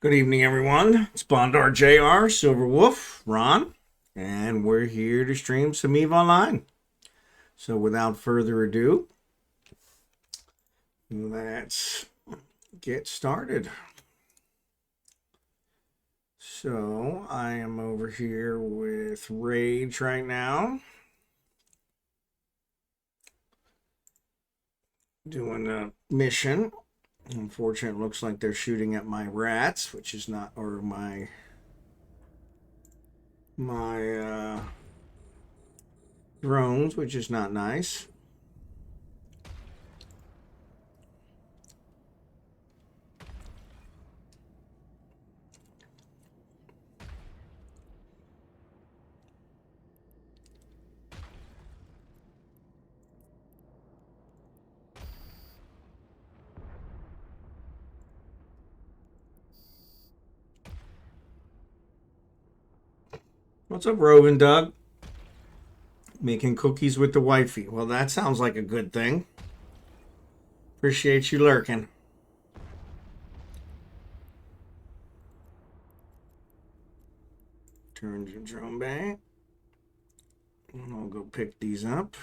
Good evening, everyone. It's Bondar JR, Silverwolf, Ron, and we're here to stream some eveonline. So without further ado, let's get started. So I am over here with Rage right now, doing a mission. Unfortunately, it looks like they're shooting at my rats, which is not, or my drones, which is not nice. What's up, Rovendoug? Making cookies with the wifey. Well, that sounds like a good thing. Appreciate you lurking. Turn your drone back. And I'll go pick these up.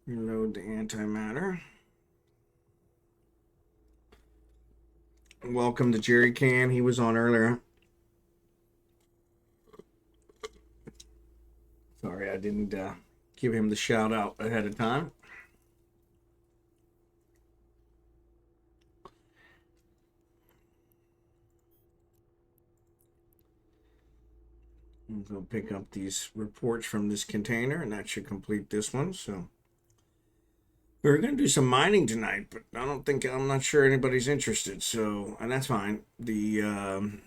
Reload the antimatter. Welcome to Jerry Can. He was on earlier. Sorry, I didn't give him the shout out ahead of time. I'm going to pick up these reports from this container, and that should complete this one. So we're going to do some mining tonight, but I'm not sure anybody's interested. So, and that's fine. The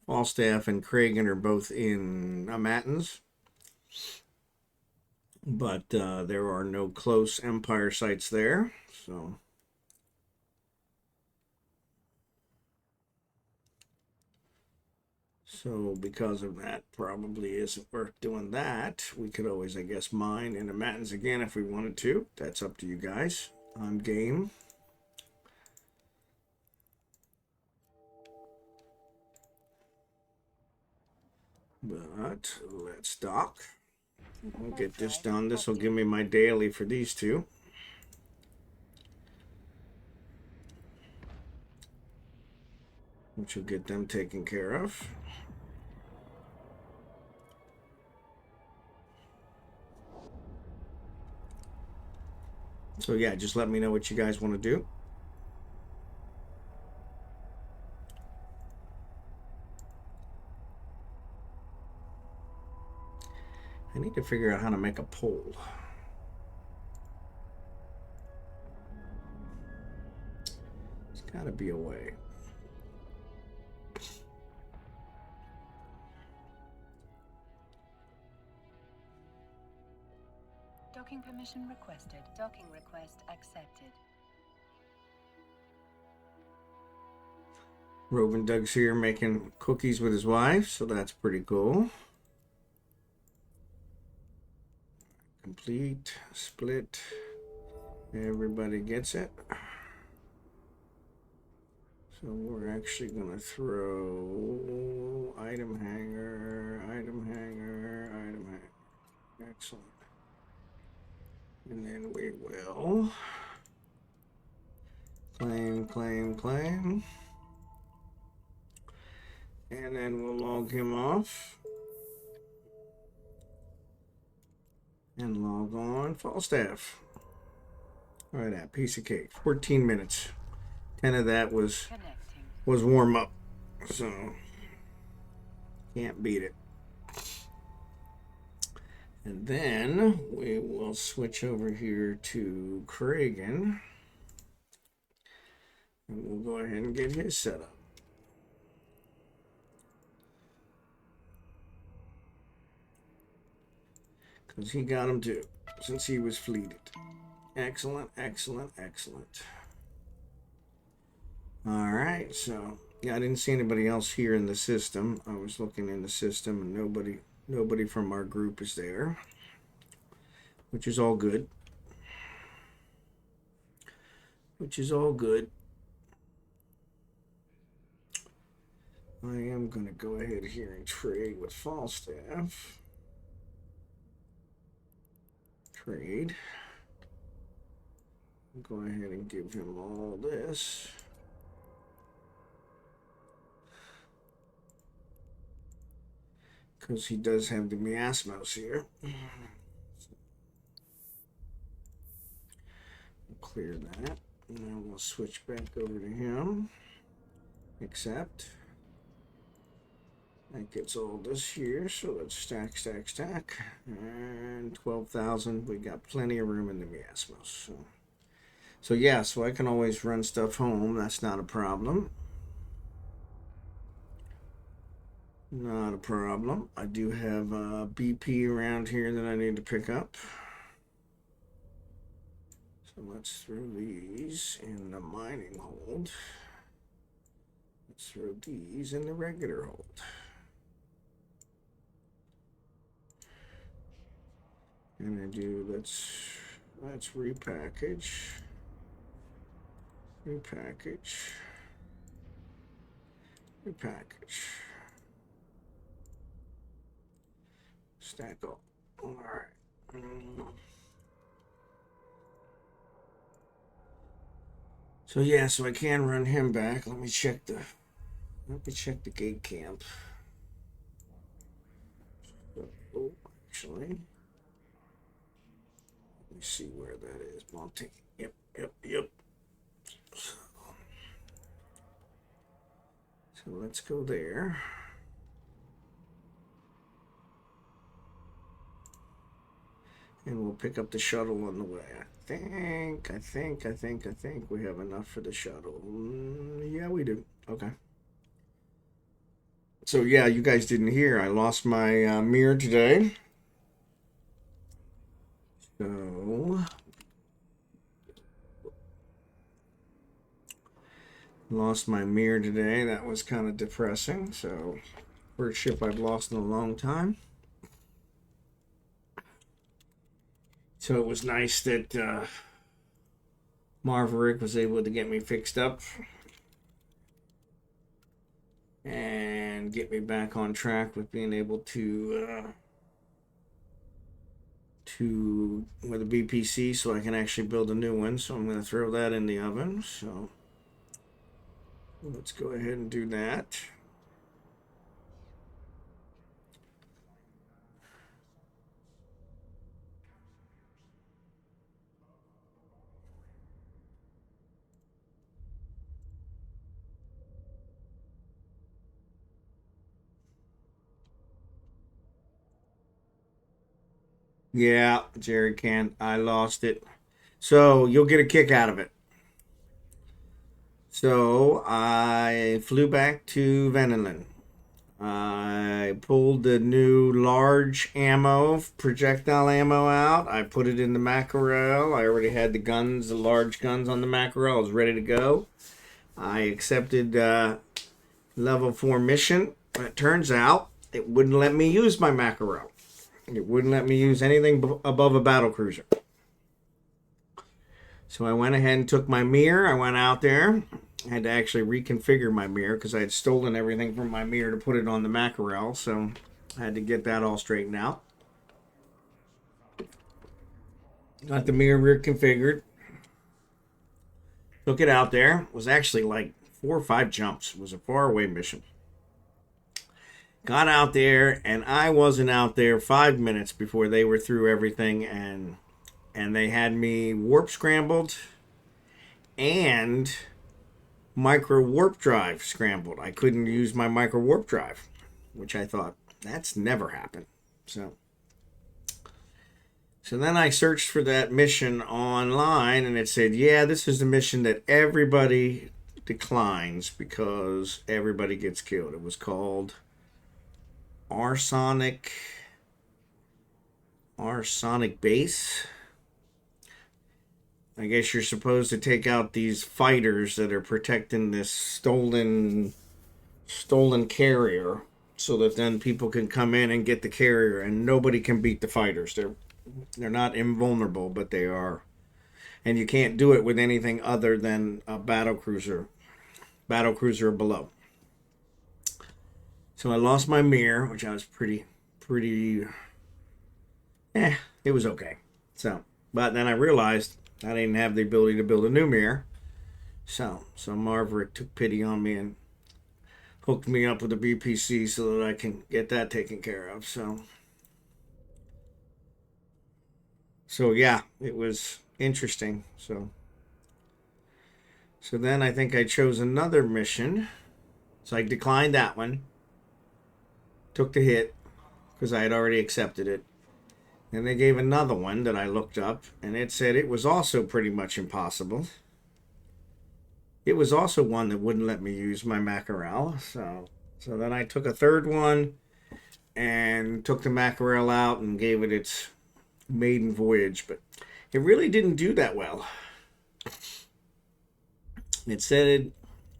Falstaff and Kerrigan are both in Matins, but there are no close Empire sites there. So because of that, probably isn't worth doing that. We could always, I guess, mine in the Matins again if we wanted to. That's up to you guys. I'm game. But let's dock. We'll get this done. This will give me my daily for these two. Which will get them taken care of. So yeah, just let me know what you guys want to do. I need to figure out how to make a poll. There's got to be a way. Docking permission requested. Docking request accepted. Rovendoug's here making cookies with his wife, so that's pretty cool. Complete, split, everybody gets it. So we're actually going to throw item hanger, item hanger, item hanger. Excellent. And then we will claim. And then we'll log him off. And log on Falstaff. All right, that piece of cake. 14 minutes. 10 of that was warm up. So can't beat it. And then we will switch over here to Kerrigan. And we'll go ahead and get his set up. Because he got him too, since he was fleeted. Excellent, excellent, excellent. All right, so yeah, I didn't see anybody else here in the system. I was looking in the system and nobody from our group is there, which is all good. Which is all good. I am going to go ahead here and trade with Falstaff. Trade. Go ahead and give him all this. Because he does have the miasmos here. Clear that. And then we'll switch back over to him. Accept. That gets all this here. So let's stack, stack, stack. And 12,000. We got plenty of room in the miasmos. So yeah, so I can always run stuff home. That's not a problem. Not a problem. I do have a BP around here that I need to pick up. So let's throw these in the mining hold. Let's throw these in the regular hold. And I do, let's repackage. Repackage. Repackage. Stack up. All right. So yeah, so I can run him back. Let me check the gate camp. Oh, actually, let me see where that is. Montaigne. Yep. So let's go there. And we'll pick up the shuttle on the way. I think we have enough for the shuttle. Yeah, we do. Okay. So yeah, you guys didn't hear. I lost my mirror today. So lost my mirror today. That was kind of depressing. So first ship I've lost in a long time. So it was nice that Marverick was able to get me fixed up and get me back on track with being able to with a BPC, so I can actually build a new one. So I'm going to throw that in the oven. So let's go ahead and do that. Yeah, Jerry can. I lost it. So you'll get a kick out of it. So I flew back to Venenland. I pulled the new large ammo, projectile ammo out. I put it in the mackerel. I already had the guns, the large guns on the mackerel. I was ready to go. I accepted level 4 mission. It turns out it wouldn't let me use my mackerel. It wouldn't let me use anything above a battle cruiser. So I went ahead and took my mirror. I went out there. I had to actually reconfigure my mirror because I had stolen everything from my mirror to put it on the mackerel. So I had to get that all straightened out. Got the mirror reconfigured. Took it out there. It was actually like 4 or 5 jumps. It was a faraway mission. Got out there, and I wasn't out there 5 minutes before they were through everything, and they had me warp scrambled and micro warp drive scrambled. I couldn't use my micro warp drive, which I thought, that's never happened. So then I searched for that mission online, and it said, yeah, this is the mission that everybody declines because everybody gets killed. It was called Arsonic Base. I guess you're supposed to take out these fighters that are protecting this stolen carrier, so that then people can come in and get the carrier, and nobody can beat the fighters. They're not invulnerable, but they are, and you can't do it with anything other than a battle cruiser or below. So I lost my mirror, which I was it was okay. So, but then I realized I didn't have the ability to build a new mirror. So Marverick took pity on me and hooked me up with a BPC so that I can get that taken care of. So yeah, it was interesting. So then I think I chose another mission. So I declined that one. Took the hit because I had already accepted it. And they gave another one that I looked up, and it said it was also pretty much impossible. It was also one that wouldn't let me use my mackerel. So then I took a third one and took the mackerel out and gave it its maiden voyage, but it really didn't do that well. It said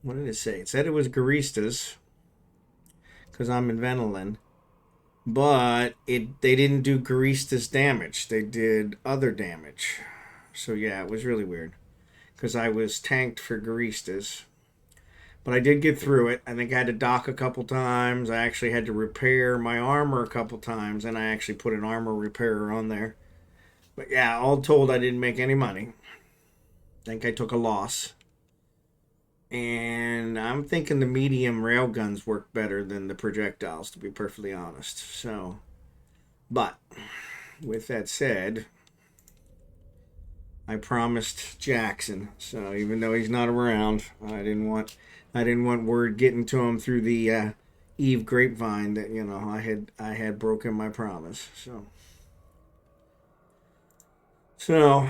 what did it say? It said it was Garistas because I'm in Venolin, but they didn't do Garistas damage. They did other damage. So yeah, it was really weird because I was tanked for Garistas. But I did get through it. I think I had to dock a couple times. I actually had to repair my armor a couple times, and I actually put an armor repairer on there. But yeah, all told, I didn't make any money. I think I took a loss. And I'm thinking the medium railguns work better than the projectiles, to be perfectly honest. So, but with that said, I promised Jackson. So even though he's not around, I didn't want word getting to him through the Eve grapevine that I had broken my promise. So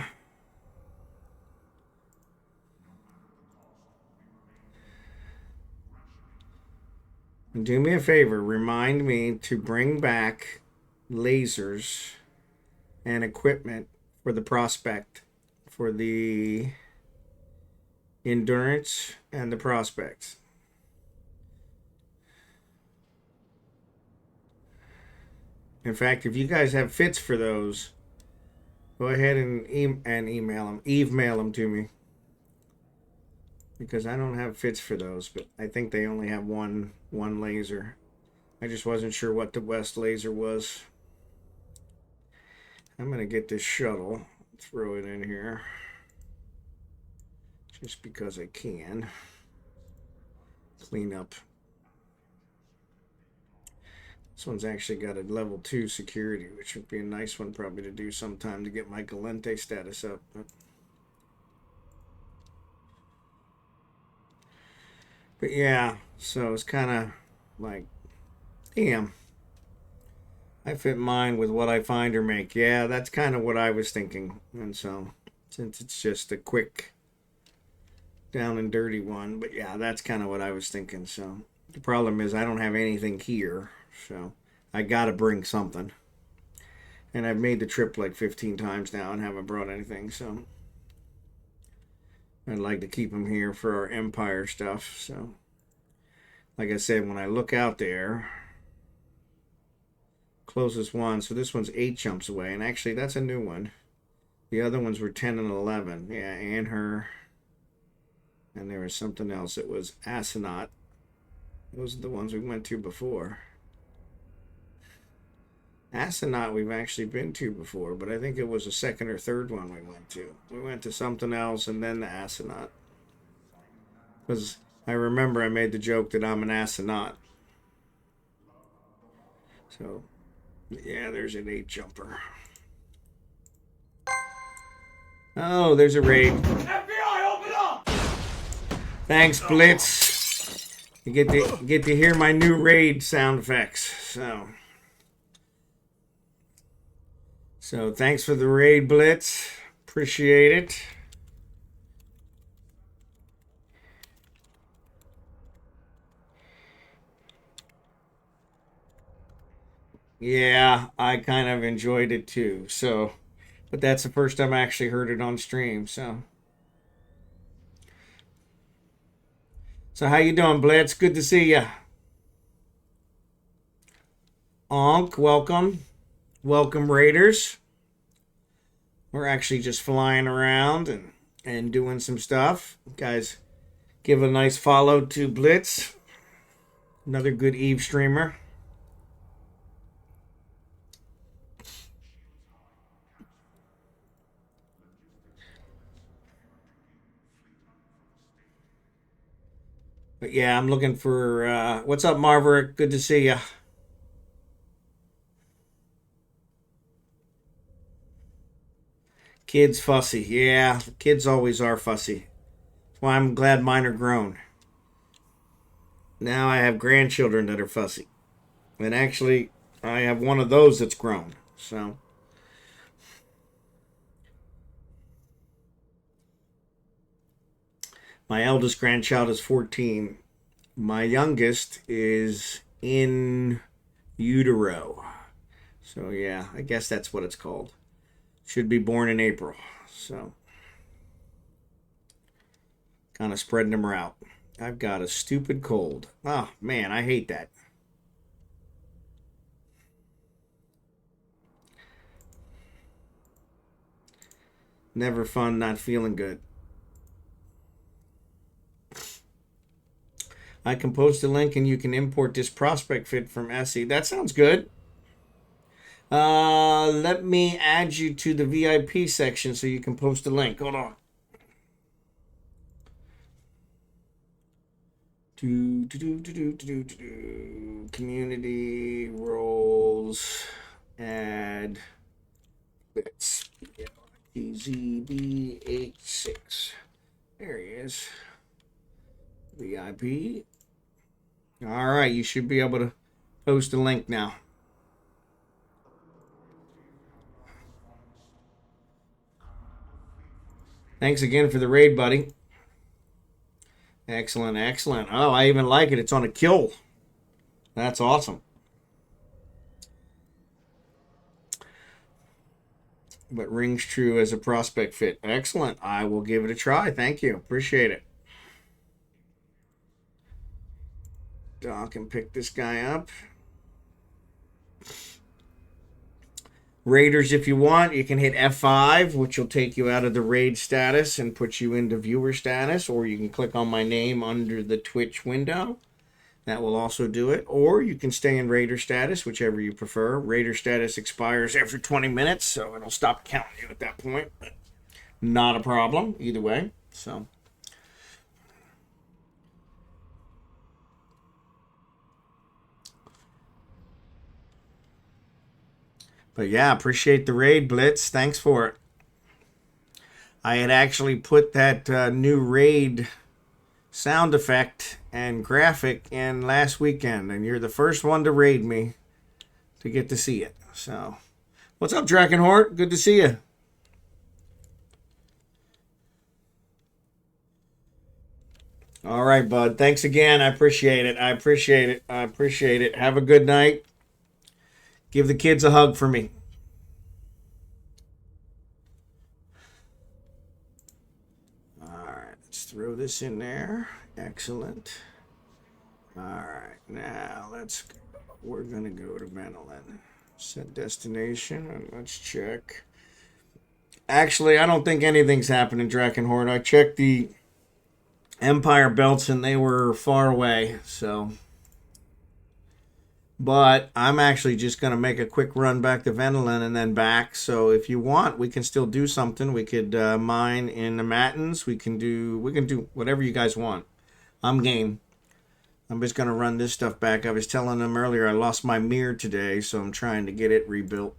do me a favor, remind me to bring back lasers and equipment for the prospect, for the endurance and the prospects. In fact, if you guys have fits for those, go ahead and email them, mail them to me. Because I don't have fits for those, but I think they only have one laser. I just wasn't sure what the West laser was. I'm going to get this shuttle, throw it in here. Just because I can. Clean up. This one's actually got a level 2 security, which would be a nice one probably to do sometime to get my Galente status up. But yeah, so it's kind of like, damn. I fit mine with what I find or make. Yeah, that's kind of what I was thinking. And so, since it's just a quick down and dirty one, but yeah, that's kind of what I was thinking. So, the problem is I don't have anything here. So, I got to bring something. And I've made the trip like 15 times now and haven't brought anything. So, I'd like to keep them here for our Empire stuff. So, like I said, when I look out there, closest one, so this one's 8 jumps away, and actually that's a new one. The other ones were 10 and 11. Yeah, and her. And there was something else. It was Astronaut. Those are the ones we went to before. Astronaut we've actually been to before, but I think it was a second or third one we went to. We went to something else and then the Astronaut. Because I remember I made the joke that I'm an astronaut. So, yeah, there's an 8 jumper. Oh, there's a raid. FBI, open up! Thanks, Blitz. You get to hear my new raid sound effects. So thanks for the raid, Blitz. Appreciate it. Yeah, I kind of enjoyed it too. So, but that's the first time I actually heard it on stream. So how you doing, Blitz? Good to see you. Oohk, welcome. Welcome, Raiders. We're actually just flying around and doing some stuff. Guys, give a nice follow to Blitz. Another good Eve streamer. But yeah, I'm looking for, what's up, Marverick? Good to see you. Kids fussy. Yeah, kids always are fussy. That's why I'm glad mine are grown. Now I have grandchildren that are fussy. And actually, I have one of those that's grown. So, my eldest grandchild is 14. My youngest is in utero. So, yeah, I guess that's what it's called. Should be born in April. So, kind of spreading them out. I've got a stupid cold. Oh, man, I hate that. Never fun not feeling good. I can post a link and you can import this prospect fit from Essie. That sounds good. Let me add you to the VIP section so you can post a link. Hold on. Community roles. Add. Let's ZB86. There he is. VIP. All right, you should be able to post a link now. Thanks again for the raid, buddy. Excellent, excellent. Oh, I even like it. It's on a kill. That's awesome. But rings true as a prospect fit. Excellent. I will give it a try. Thank you. Appreciate it. Doc can pick this guy up. Raiders, if you want, you can hit F5, which will take you out of the raid status and put you into viewer status, or you can click on my name under the Twitch window. That will also do it. Or you can stay in Raider status, whichever you prefer. Raider status expires after 20 minutes, so it'll stop counting you at that point. But not a problem, either way. So, but yeah, appreciate the raid, Blitz. Thanks for it. I had actually put that new raid sound effect and graphic in last weekend, and you're the first one to raid me to get to see it. So, what's up, Drachenhort? Good to see you. All right, bud. Thanks again. I appreciate it. I appreciate it. I appreciate it. Have a good night. Give the kids a hug for me. All right, let's throw this in there. Excellent. All right, now we're going to go to Vanillin. Set destination, and let's check. Actually, I don't think anything's happening, Drachenhort. I checked the Empire belts, and they were far away, so. But I'm actually just going to make a quick run back to Vanillin and then back. So if you want, we can still do something. We could mine in the Matins. We can do whatever you guys want. I'm game. I'm just going to run this stuff back. I was telling them earlier I lost my mirror today, so I'm trying to get it rebuilt.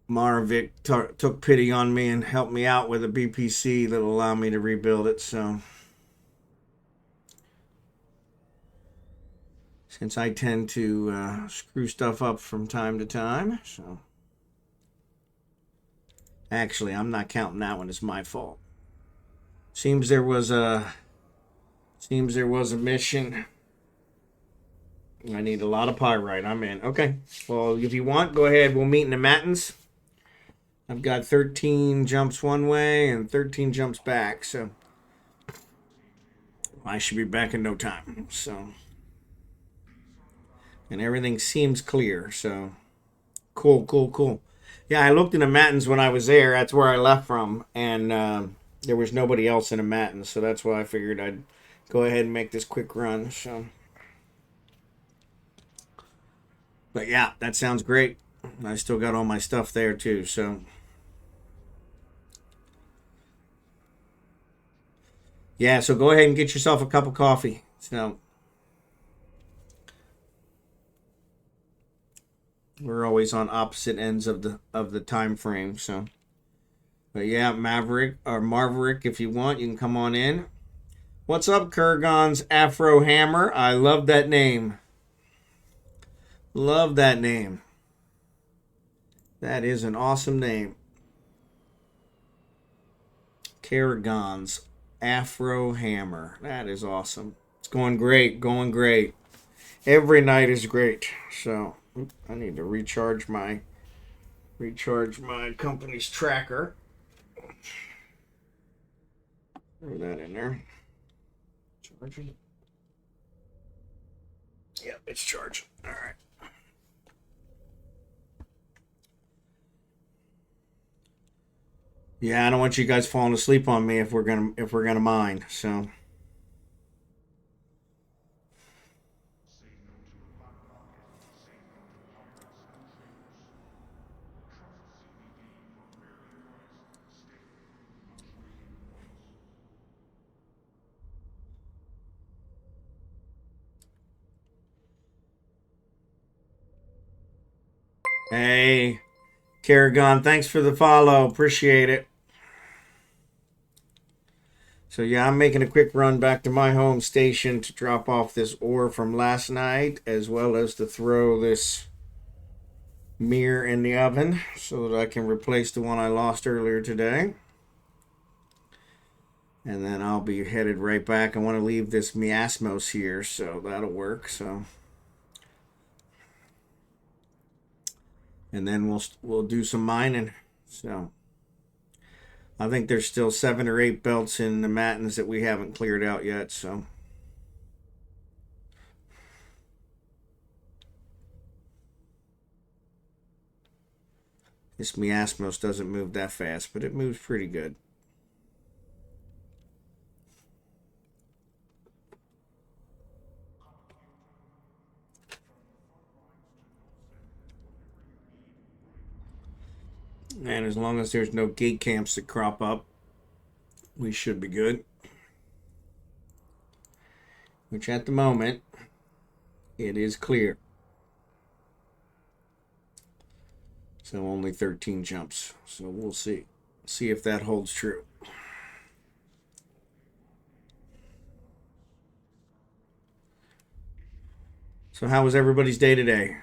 Maravik took pity on me and helped me out with a BPC that'll allow me to rebuild it, so. Since I tend to screw stuff up from time to time, so. Actually, I'm not counting that one as my fault. Seems there was a mission. I need a lot of pyrite. I'm in. Okay. Well, if you want, go ahead. We'll meet in the Matins. I've got 13 jumps one way and 13 jumps back, so I should be back in no time. So, and everything seems clear. So, cool. Yeah, I looked in the Matins when I was there. That's where I left from, and there was nobody else in the Matins, so that's why I figured I'd go ahead and make this quick run. So, but yeah, that sounds great. I still got all my stuff there too. So, yeah. So go ahead and get yourself a cup of coffee. So, we're always on opposite ends of the time frame. So, but yeah, Maverick or Marverick, if you want, you can come on in. What's up, KerrigonsAfroHammer? I love that name. Love that name. That is an awesome name. KerrigonsAfroHammer. That is awesome. It's going great. Going great. Every night is great. So I need to recharge my company's tracker. Throw that in there. Charging. Yep, it's charging. All right. Yeah, I don't want you guys falling asleep on me if we're gonna mine. So. Hey, Kerrigon, thanks for the follow. Appreciate it. So yeah, I'm making a quick run back to my home station to drop off this ore from last night, as well as to throw this mirror in the oven so that I can replace the one I lost earlier today. And then I'll be headed right back. I want to leave this miasmos here, so that'll work. So, and then we'll do some mining. So, I think there's still 7 or 8 belts in the matins that we haven't cleared out yet. So, this miasmos doesn't move that fast, but it moves pretty good. And as long as there's no gate camps that crop up, we should be good. Which at the moment, it is clear. So only 13 jumps. So we'll see. See if that holds true. So how was everybody's day today?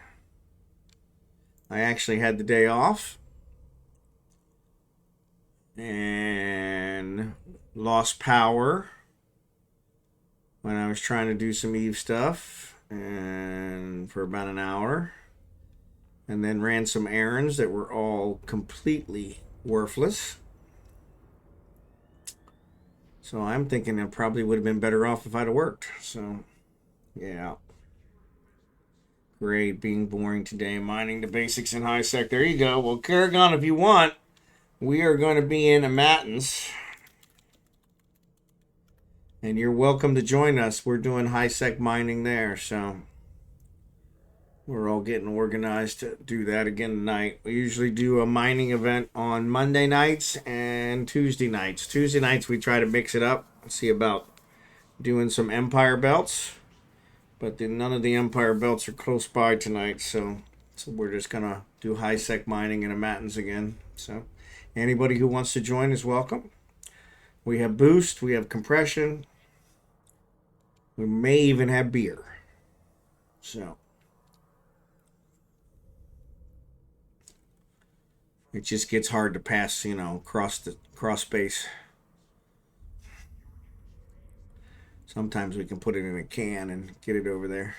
I actually had the day off. And lost power when I was trying to do some Eve stuff, and for about an hour, and then ran some errands that were all completely worthless. So I'm thinking I probably would have been better off if I'd have worked. So yeah, great, being boring today, mining the basics in high sec. There you go. Well, Kerrigon, if you want, we are going to be in a matins. And you're welcome to join us. We're doing high-sec mining there, so we're all getting organized to do that again tonight. We usually do a mining event on Monday nights and Tuesday nights. Tuesday nights we try to mix it up, see about doing some Empire belts, but then none of the Empire belts are close by tonight, so we're just going to do high-sec mining in a matins again. So anybody who wants to join is welcome. We have boost, we have compression. We may even have beer. So it just gets hard to pass, cross space. Sometimes we can put it in a can and get it over there.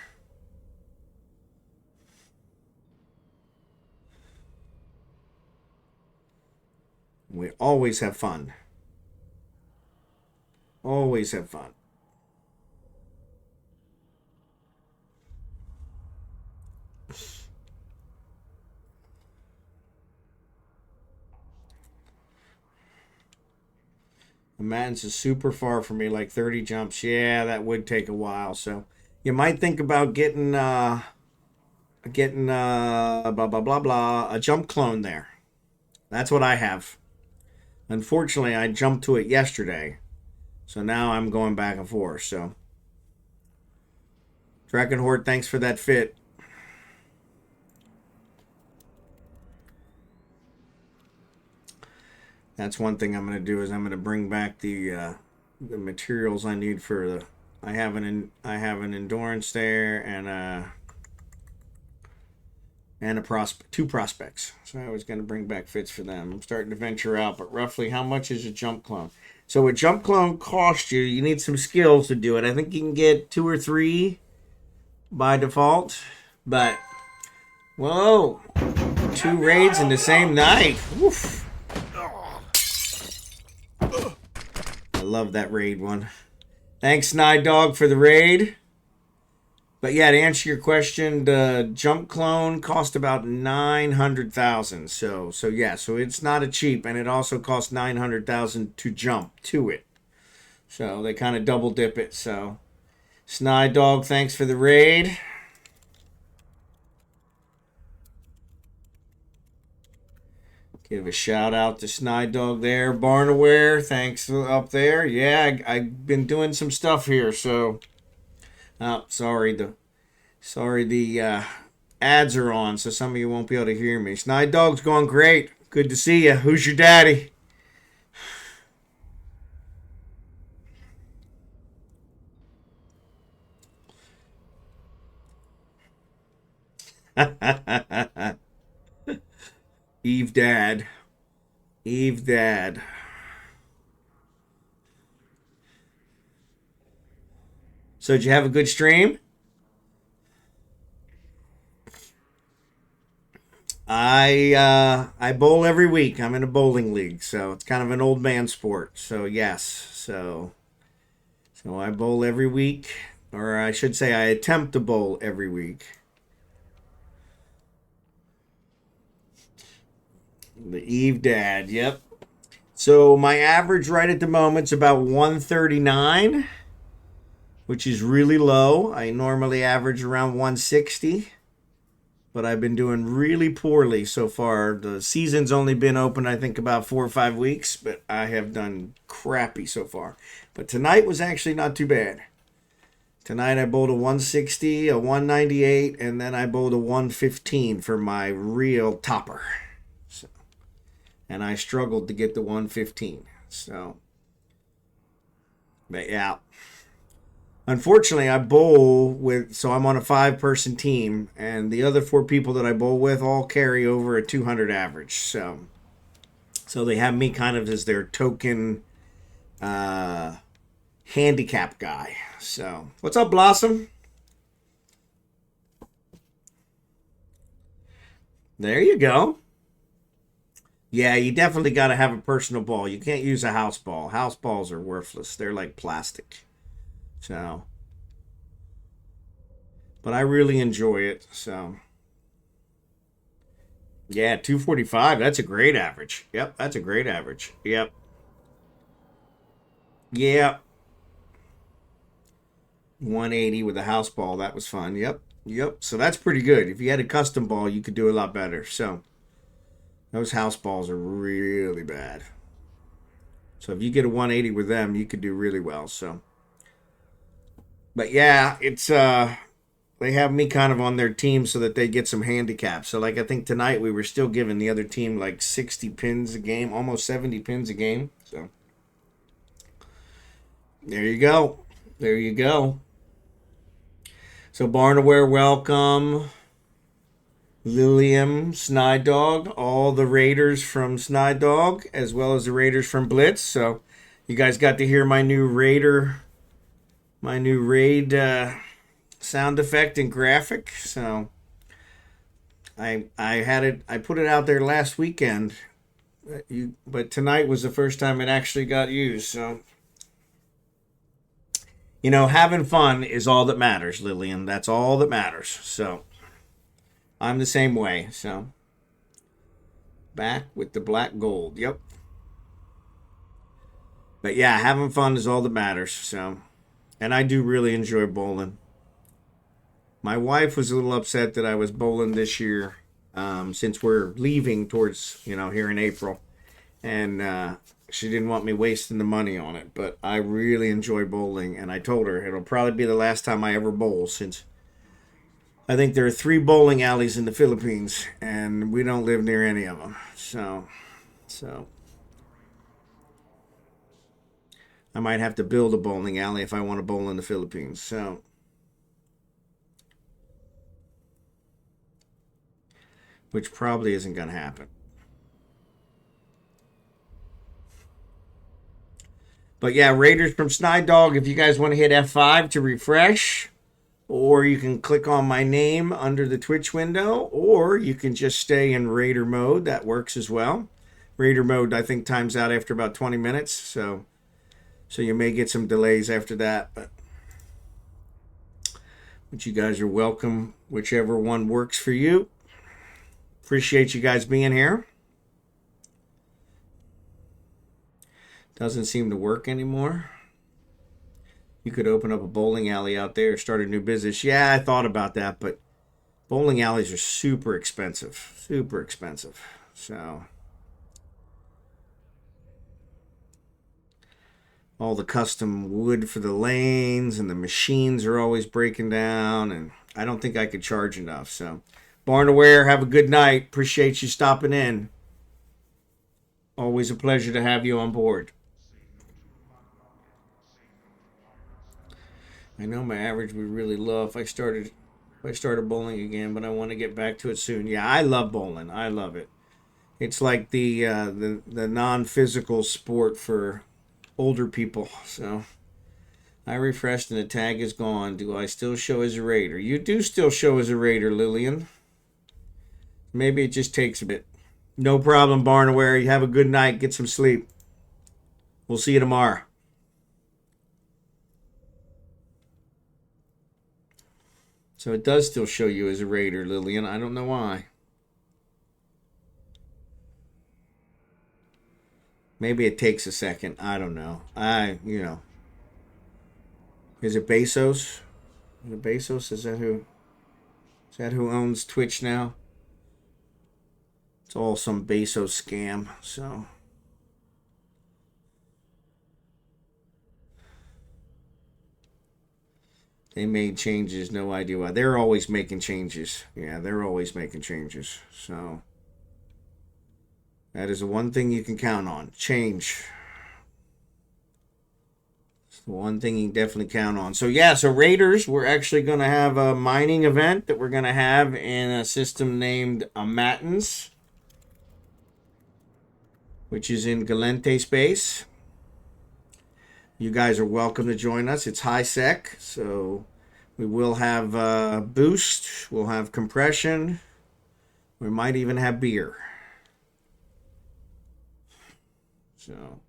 We always have fun. Always have fun. The mountains is super far from me, like 30 jumps. Yeah, that would take a while. So you might think about getting blah blah blah blah a jump clone there. That's what I have. Unfortunately, I jumped to it yesterday, so now I'm going back and forth. So Drachenhort, thanks for that fit. That's one thing I'm going to do is I'm going to bring back the materials I need for the. I have an endurance there and two prospects. So I was going to bring back fits for them. I'm starting to venture out, but roughly how much is a jump clone? So a jump clone costs you. You need some skills to do it. I think you can get 2 or 3 by default, but whoa, 2 raids in the same night. Oof. I love that raid one. Thanks, SnideDog, for the raid. But yeah, to answer your question, the jump clone cost about 900,000. So yeah, so it's not a cheap, and it also costs 900,000 to jump to it. So they kind of double dip it. So SnideDog, thanks for the raid. Give a shout out to SnideDog there. Barnowear, thanks up there. Yeah, I've been doing some stuff here, so sorry the ads are on, so some of you won't be able to hear me. SnideDog's going great. Good to see you. Who's your daddy? Eve Dad. Eve Dad. So did you have a good stream? I bowl every week. I'm in a bowling league, so it's kind of an old man sport. So yes, so I bowl every week, or I should say I attempt to bowl every week. The Eve Dad, yep. So my average right at the moment's about 139, which is really low. I normally average around 160, but I've been doing really poorly so far. The season's only been open, I think, about 4 or 5 weeks, but I have done crappy so far. But tonight was actually not too bad. Tonight I bowled a 160, a 198, and then I bowled a 115 for my real topper. And I struggled to get the 115. So, but yeah. Unfortunately, I bowl with, so I'm on a 5-person team, and the other 4 people that I bowl with all carry over a 200 average. So they have me kind of as their token handicap guy. So, what's up, Blossom? There you go. Yeah, you definitely got to have a personal ball. You can't use a house ball. House balls are worthless. They're like plastic. So, but I really enjoy it. So, yeah, 245. That's a great average. Yep, that's a great average. Yep. Yeah. 180 with a house ball. That was fun. Yep. Yep. So that's pretty good. If you had a custom ball, you could do a lot better. So, those house balls are really bad. So if you get a 180 with them, you could do really well. So, but yeah, it's they have me kind of on their team so that they get some handicaps. So like I think tonight we were still giving the other team like 60 pins a game, almost 70 pins a game. So there you go. There you go. So Barnowear, welcome. Lilium, SnideDog, all the raiders from SnideDog, as well as the raiders from Blitz. So you guys got to hear my new raid sound effect and graphic. So I put it out there last weekend, but tonight was the first time it actually got used. So having fun is all that matters, Lillian. That's all that matters. So I'm the same way. So back with the black gold. Yep. But yeah, having fun is all that matters. So, and I do really enjoy bowling. My wife was a little upset that I was bowling this year, since we're leaving towards, here in April. And she didn't want me wasting the money on it. But I really enjoy bowling. And I told her it'll probably be the last time I ever bowl, since I think there are 3 bowling alleys in the Philippines. And we don't live near any of them. So I might have to build a bowling alley if I want to bowl in the Philippines. So, which probably isn't going to happen. But yeah, Raiders from SnideDog, if you guys want to hit F5 to refresh, or you can click on my name under the Twitch window, or you can just stay in Raider mode. That works as well. Raider mode, I think, times out after about 20 minutes. So you may get some delays after that. But you guys are welcome, whichever one works for you. Appreciate you guys being here. Doesn't seem to work anymore. You could open up a bowling alley out there, start a new business. Yeah, I thought about that, but bowling alleys are super expensive. Super expensive. So all the custom wood for the lanes and the machines are always breaking down, and I don't think I could charge enough. So Barnowear, have a good night. Appreciate you stopping in. Always a pleasure to have you on board. I know my average would really low if I started bowling again, but I want to get back to it soon. Yeah, I love bowling. I love it. It's like the non-physical sport for older people. So I refreshed and the tag is gone. Do I still show as a raider? You do still show as a raider, Lillian. Maybe it just takes a bit. No problem, Barnowear. You have a good night. Get some sleep. We'll see you tomorrow. So it does still show you as a raider, Lillian. I don't know why. Maybe it takes a second. I don't know. Is it Bezos? Is it Bezos? Is that who owns Twitch now? It's all some Bezos scam. So they made changes. No idea why. They're always making changes. Yeah, they're always making changes. So that is the one thing you can count on. Change. It's the one thing you can definitely count on. So yeah, so Raiders, we're actually going to have a mining event that we're going to have in a system named Matins, which is in Galente space. You guys are welcome to join us. It's high sec, so we will have boost. We'll have compression. We might even have beer. So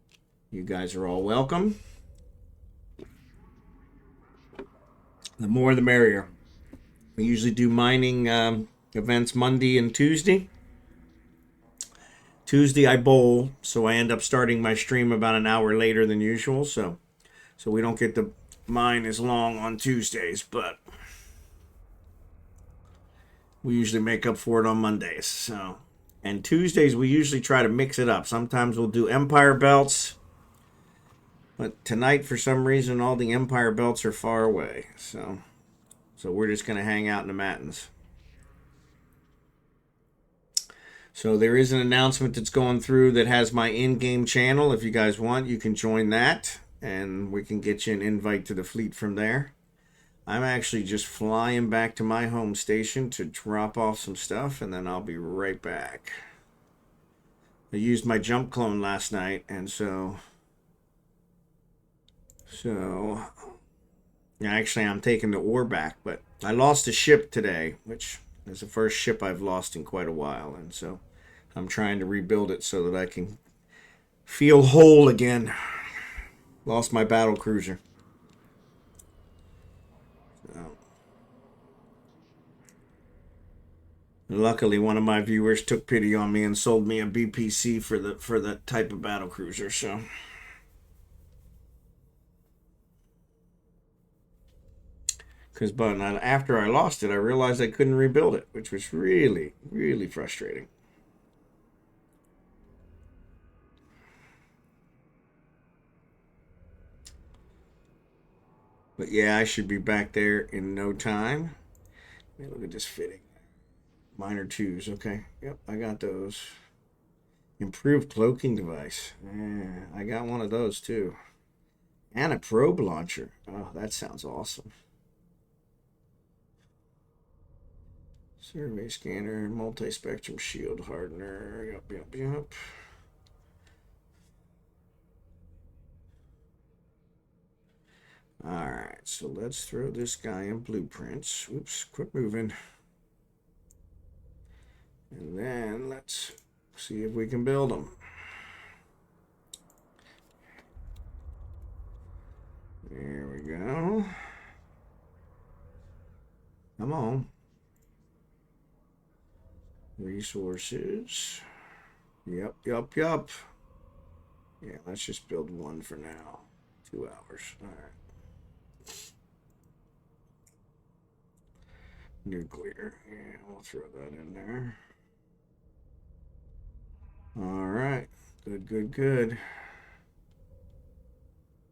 you guys are all welcome. The more the merrier. We usually do mining events Monday and Tuesday. Tuesday I bowl, so I end up starting my stream about an hour later than usual. So we don't get the mine as long on Tuesdays, but we usually make up for it on Mondays. So, and Tuesdays we usually try to mix it up. Sometimes we'll do Empire belts, but tonight for some reason all the Empire belts are far away. So we're just gonna hang out in the Matins. So there is an announcement that's going through that has my in-game channel. If you guys want, you can join that, and we can get you an invite to the fleet from there. I'm actually just flying back to my home station to drop off some stuff, and then I'll be right back. I used my jump clone last night, and so actually I'm taking the ore back, but I lost a ship today, which is the first ship I've lost in quite a while, and so I'm trying to rebuild it so that I can feel whole again. Lost my battle cruiser. Luckily, one of my viewers took pity on me and sold me a BPC for the type of battle cruiser. So But after I lost it, I realized I couldn't rebuild it, which was really, really frustrating. But yeah, I should be back there in no time. Look at this fitting. Minor twos, okay. Yep, I got those. Improved cloaking device. Yeah, I got one of those too. And a probe launcher. Oh, that sounds awesome. Survey scanner, multi-spectrum shield hardener. Yep. Alright, so let's throw this guy in blueprints. Oops, quit moving. And then let's see if we can build them. There we go. Come on. Resources. Yep. Yeah, let's just build one for now. 2 hours. Alright. Nuclear. Yeah, we'll throw that in there. Alright. Good.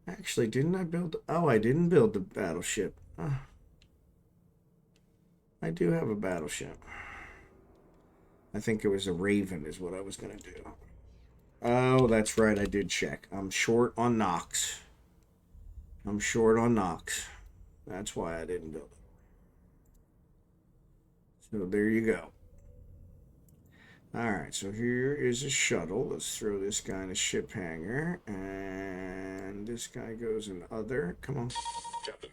Actually, didn't I build... Oh, I didn't build the battleship. I do have a battleship. I think it was a Raven is what I was going to do. Oh, that's right. I did check. I'm short on Nox. That's why I didn't build it. So there you go. Alright, so here is a shuttle. Let's throw this guy in a ship hangar. And this guy goes in other. Come on. Captain.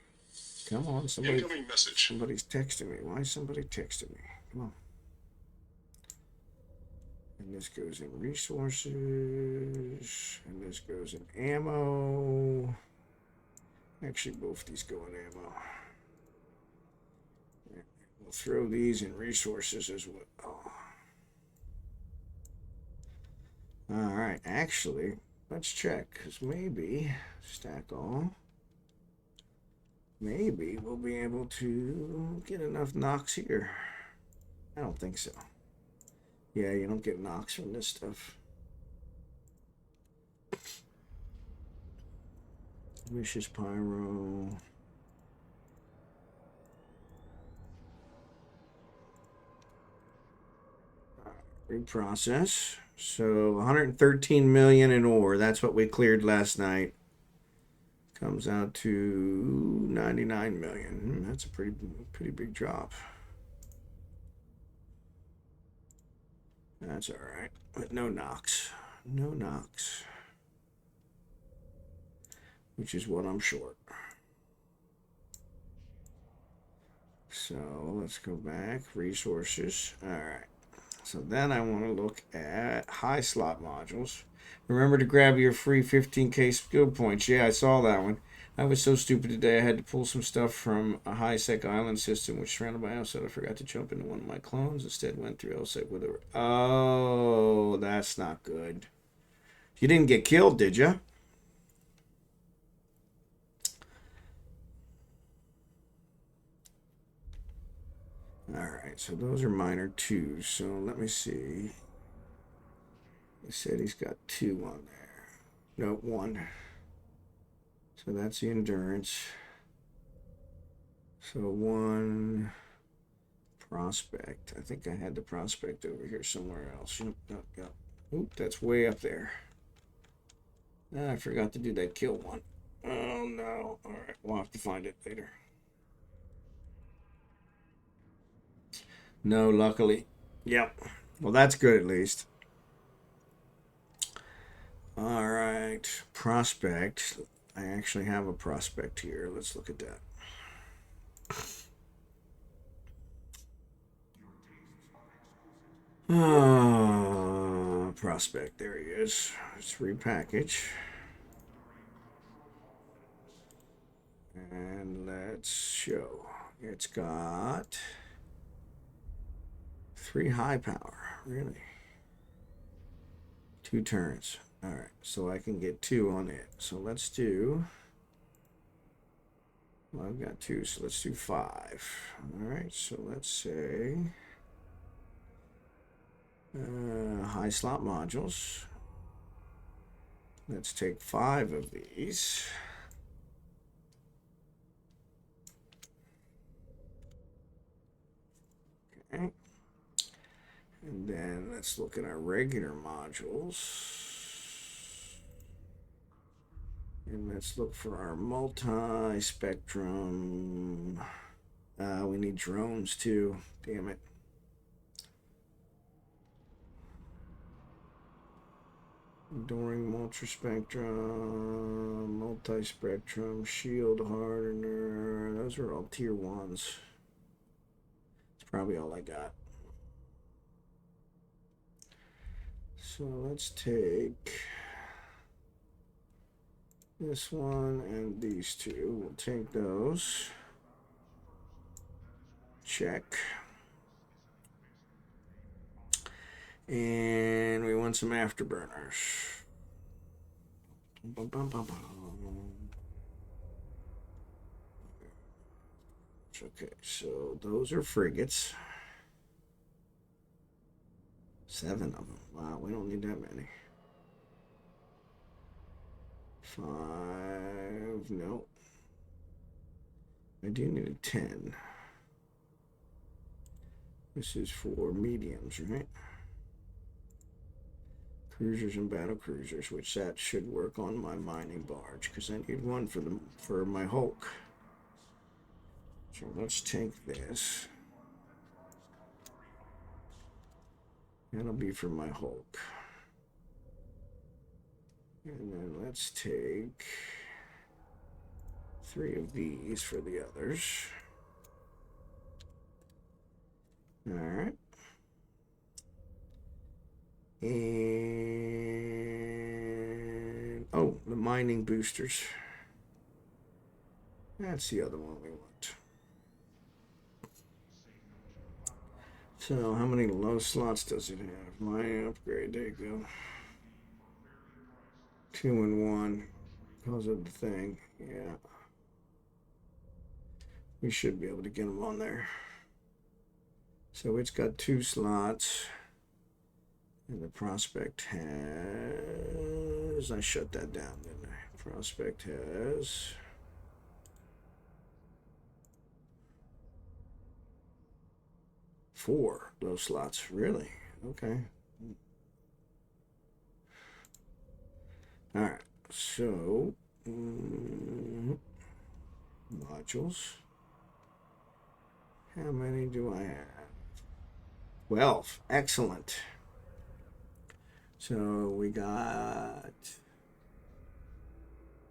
Come on, Incoming message. somebody's texting me. Why is somebody texting me? Come on. And this goes in resources. And this goes in ammo. Actually, both these go in ammo. We'll throw these in resources as well. Alright, actually, let's check. Because maybe, stack all. Maybe we'll be able to get enough Nox here. I don't think so. Yeah, you don't get Nox from this stuff. Vicious Pyro. Reprocess. So 113 million in ore. That's what we cleared last night. Comes out to 99 million. That's a pretty big drop. That's all right. But no Nox. No Nox. Which is what I'm short. So let's go back. Resources. All right. So then I want to look at high slot modules. Remember to grab your free 15k skill points. Yeah, I saw that one. I was so stupid today. I had to pull some stuff from a high-sec island system, which is surrounded by outside. I forgot to jump into one of my clones. Instead, went through LSEC with a... Oh, that's not good. You didn't get killed, did you? Alright, so those are minor twos. So let me see. He said he's got 2 on there. No, 1. So that's the endurance. So 1 prospect. I think I had the prospect over here somewhere else. Yep. Oop, that's way up there. I forgot to do that kill one. Oh no. Alright, we'll have to find it later. No, luckily. Yep. Well, that's good at least. All right. Prospect. I actually have a prospect here. Let's look at that. Prospect. There he is. Let's repackage. And let's show. It's got 3 high power, really. 2 turns. All right, so I can get 2 on it. So let's do Well, I've got 2, so let's do 5. All right, so let's say high slot modules. Let's take 5 of these. Okay. And then let's look at our regular modules. And let's look for our multi-spectrum. We need drones too. Damn it. Enduring multispectrum, multi-spectrum, shield hardener. Those are all tier 1s. That's probably all I got. So let's take this one and these 2. We'll take those. Check. And we want some afterburners. Okay, so those are frigates. 7 of them. Wow, we don't need that many. 5. No. I do need a 10. This is for mediums, right? Cruisers and battle cruisers, which that should work on my mining barge because I need one for my Hulk. So let's take this. That'll be for my Hulk. And then let's take 3 of these for the others. All right. And oh, the mining boosters. That's the other one we want. So how many low slots does it have? Mining upgrade, there you go. 2 and 1 because of the thing. Yeah. We should be able to get them on there. So it's got 2 slots. And the prospect has... I shut that down, didn't I? Prospect has... 4 those slots. Really? Okay. All right. So... modules. How many do I have? 12. Excellent. So we got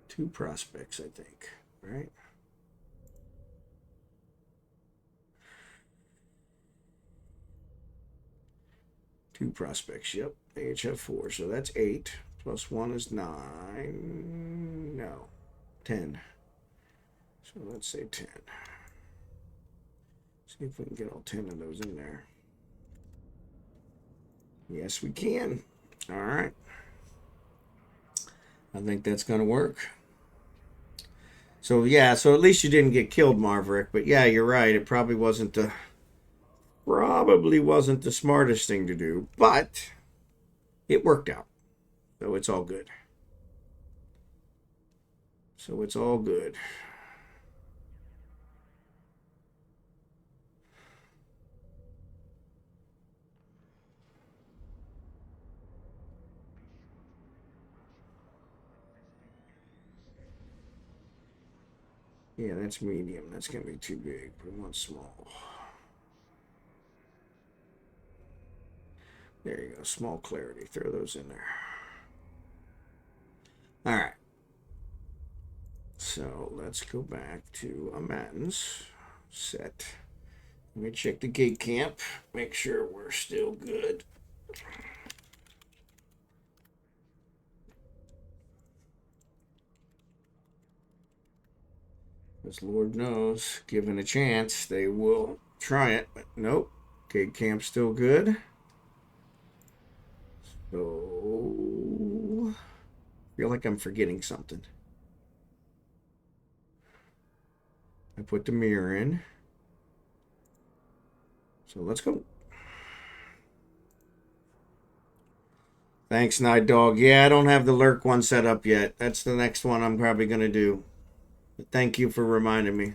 2 prospects, I think, right? Two prospects, yep. They each have 4, so that's 8. Plus 1 is 9. No, 10. So let's say 10. See if we can get all 10 of those in there. Yes, we can. All right. I think that's going to work. So, yeah, so at least you didn't get killed, Marverick. But, yeah, you're right. It probably wasn't the smartest thing to do. But it worked out. So it's all good. So it's all good. Yeah, that's medium. That's going to be too big. We want small. There you go. Small clarity. Throw those in there. All right. So let's go back to a Matins set. Let me check the gate camp. Make sure we're still good. As Lord knows, given a chance, they will try it. But nope. Gate camp's still good. So, I feel like I'm forgetting something. I put the mirror in. So let's go. Thanks, SnideDog. Yeah, I don't have the lurk one set up yet. That's the next one I'm probably going to do. But thank you for reminding me.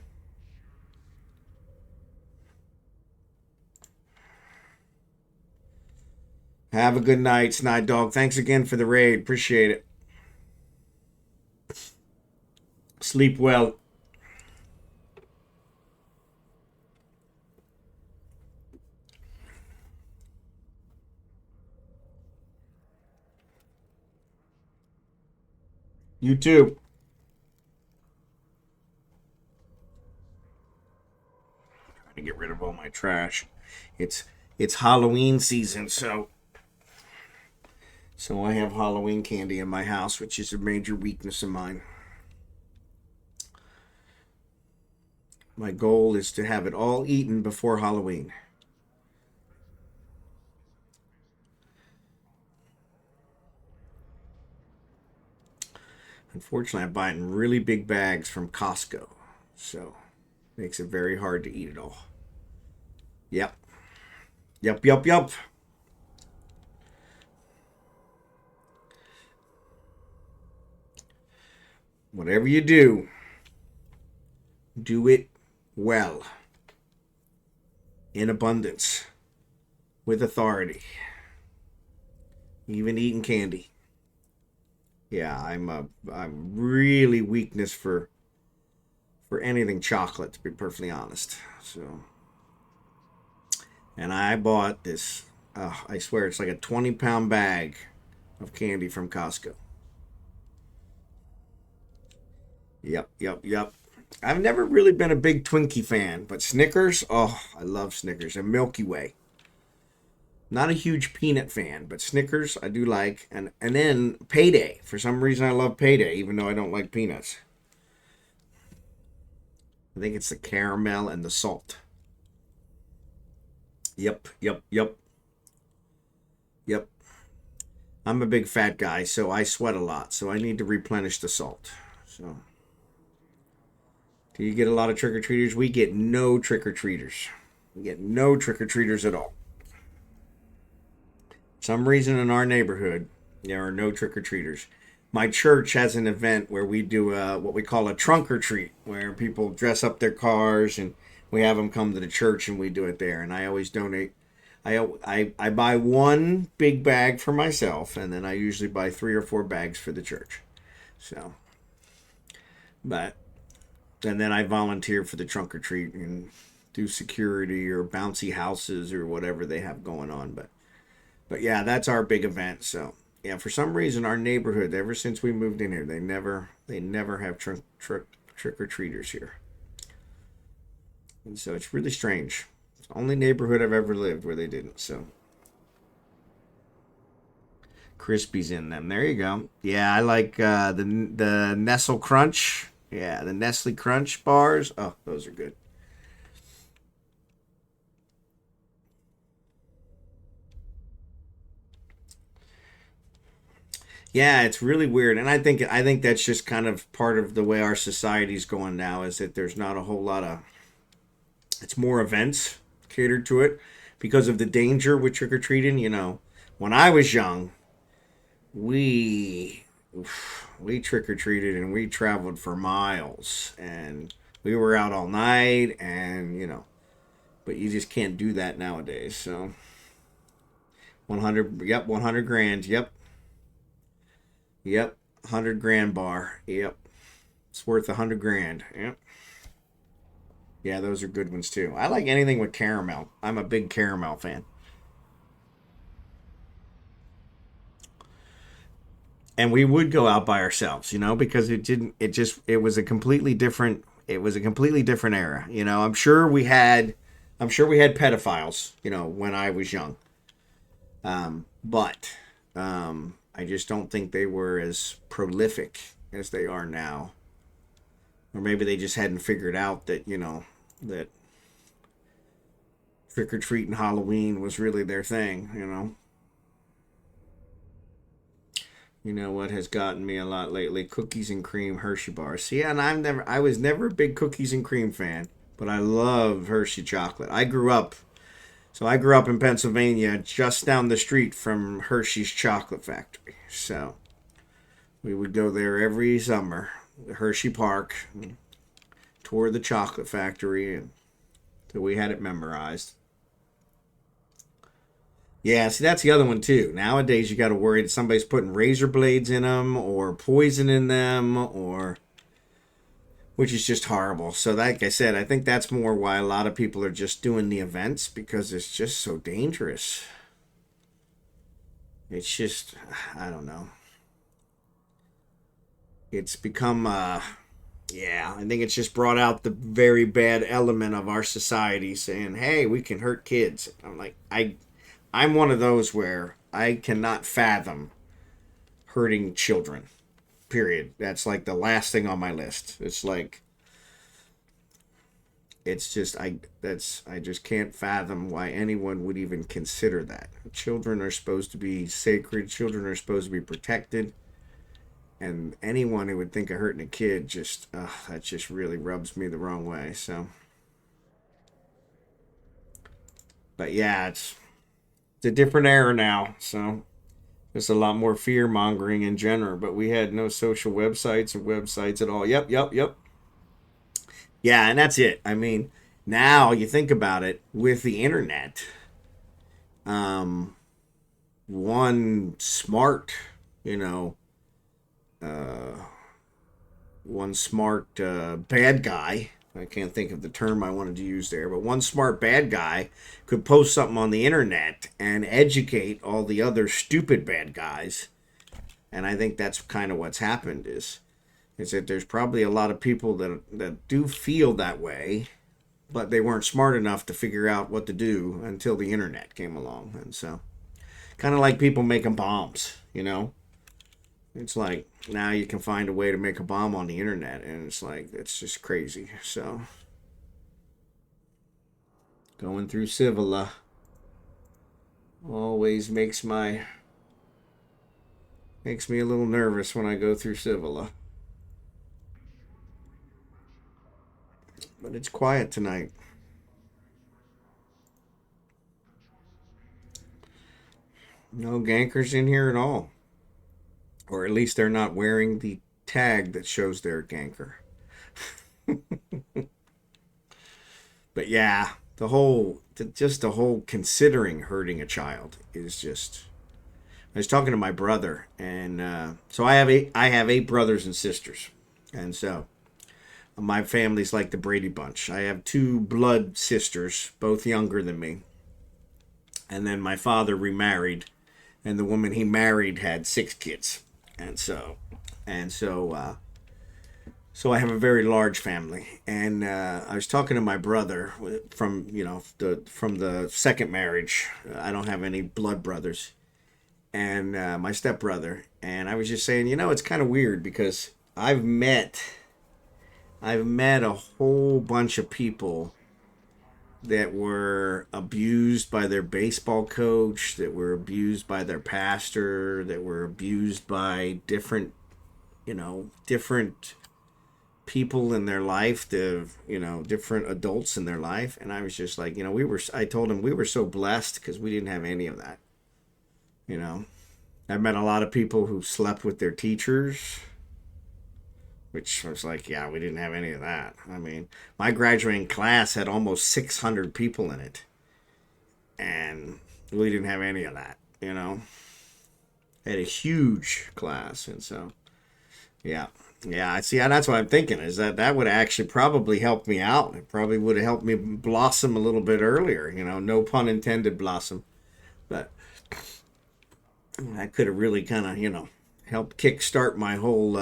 Have a good night, SnideDog. Thanks again for the raid. Appreciate it. Sleep well. You too. Trying to get rid of all my trash. It's Halloween season, so I have Halloween candy in my house, which is a major weakness of mine. My goal is to have it all eaten before Halloween. Unfortunately, I buy it in really big bags from Costco, so it makes it very hard to eat it all. Yep. Yep. Whatever you do it well, in abundance, with authority. Even eating candy. Yeah, I'm really weakness for anything chocolate, to be perfectly honest. So, and I bought this. I swear it's like a 20-pound bag of candy from Costco. Yep. I've never really been a big Twinkie fan, but Snickers, oh, I love Snickers. And Milky Way. Not a huge peanut fan, but Snickers I do like. And then Payday. For some reason I love Payday, even though I don't like peanuts. I think it's the caramel and the salt. Yep. I'm a big fat guy, so I sweat a lot. So I need to replenish the salt. So, do you get a lot of trick-or-treaters? We get no trick-or-treaters. We get no trick-or-treaters at all. For some reason in our neighborhood, there are no trick-or-treaters. My church has an event where we do what we call a trunk-or-treat, where people dress up their cars and we have them come to the church and we do it there. And I always donate. I buy one big bag for myself, and then I usually buy 3 or 4 bags for the church. So, but, and then I volunteer for the trunk or treat and do security or bouncy houses or whatever they have going on. But yeah, that's our big event. So yeah, for some reason our neighborhood, ever since we moved in here, they never have trick or treaters here, and so it's really strange. It's the only neighborhood I've ever lived where they didn't. So crispies in them. There you go. Yeah, I like the Nestle Crunch. Yeah, the Nestle Crunch bars. Oh, those are good. Yeah, it's really weird, and I think that's just kind of part of the way our society's going now. Is that there's not a whole lot of. It's more events catered to it because of the danger with trick or treating. You know, when I was young, we trick or treated and we traveled for miles and we were out all night and but you just can't do that nowadays. So 100, yep, 100 grand, yep, 100 grand bar, yep, it's worth 100 grand, yep. Yeah, those are good ones too. I like anything with caramel. I'm a big caramel fan. And we would go out by ourselves, because it was a completely different era. I'm sure we had pedophiles, when I was young. But I just don't think they were as prolific as they are now. Or maybe they just hadn't figured out that, that trick or treat and Halloween was really their thing, You know what has gotten me a lot lately? Cookies and cream Hershey bars. See, and I was never a big cookies and cream fan, but I love Hershey chocolate. I grew up in Pennsylvania, just down the street from Hershey's chocolate factory. So we would go there every summer, Hershey Park, and tour the chocolate factory, and so we had it memorized. Yeah, see, that's the other one too. Nowadays, you got to worry that somebody's putting razor blades in them or poison in them, or which is just horrible. So, like I said, I think that's more why a lot of people are just doing the events, because it's just so dangerous. It's just, I don't know. It's become, yeah, I think it's just brought out the very bad element of our society saying, hey, we can hurt kids. I'm like, I'm one of those where I cannot fathom hurting children. Period. That's like the last thing on my list. It's like, it's just I just can't fathom why anyone would even consider that. Children are supposed to be sacred. Children are supposed to be protected. And anyone who would think of hurting a kid, just that just really rubs me the wrong way. So, but yeah, it's a different era now. So there's a lot more fear mongering in general. But we had no social websites or websites at all. Yep. Yeah, and that's it. I mean, now you think about it, with the internet, um, one smart, you know, one smart bad guy. I can't think of the term I wanted to use there, but one smart bad guy could post something on the internet and educate all the other stupid bad guys. And I think that's kind of what's happened is that there's probably a lot of people that do feel that way, but they weren't smart enough to figure out what to do until the internet came along. And so, kind of like people making bombs, you know? It's like now you can find a way to make a bomb on the internet, and it's like, it's just crazy. So, going through Civila always makes me a little nervous when I go through Civila. But it's quiet tonight. No gankers in here at all. Or at least they're not wearing the tag that shows they're a ganker. But yeah, the whole considering hurting a child is just. I was talking to my brother, and so I have eight brothers and sisters, and so my family's like the Brady Bunch. I have two blood sisters, both younger than me, and then my father remarried, and the woman he married had 6 kids, and so so I have a very large family. And I was talking to my brother from the second marriage. I don't have any blood brothers, and my stepbrother. And I was just saying, it's kind of weird because I've met a whole bunch of people that were abused by their baseball coach, that were abused by their pastor, that were abused by different people in their life, different adults in their life. And I was just like, I told him we were so blessed because we didn't have any of that. I've met a lot of people who slept with their teachers, which I was like, yeah, we didn't have any of that. I mean, my graduating class had almost 600 people in it, and we didn't have any of that, I had a huge class, and so, yeah. Yeah, I see. And that's what I'm thinking is that would actually probably help me out. It probably would have helped me blossom a little bit earlier, no pun intended, blossom. But I could have really kind of, helped kickstart my whole,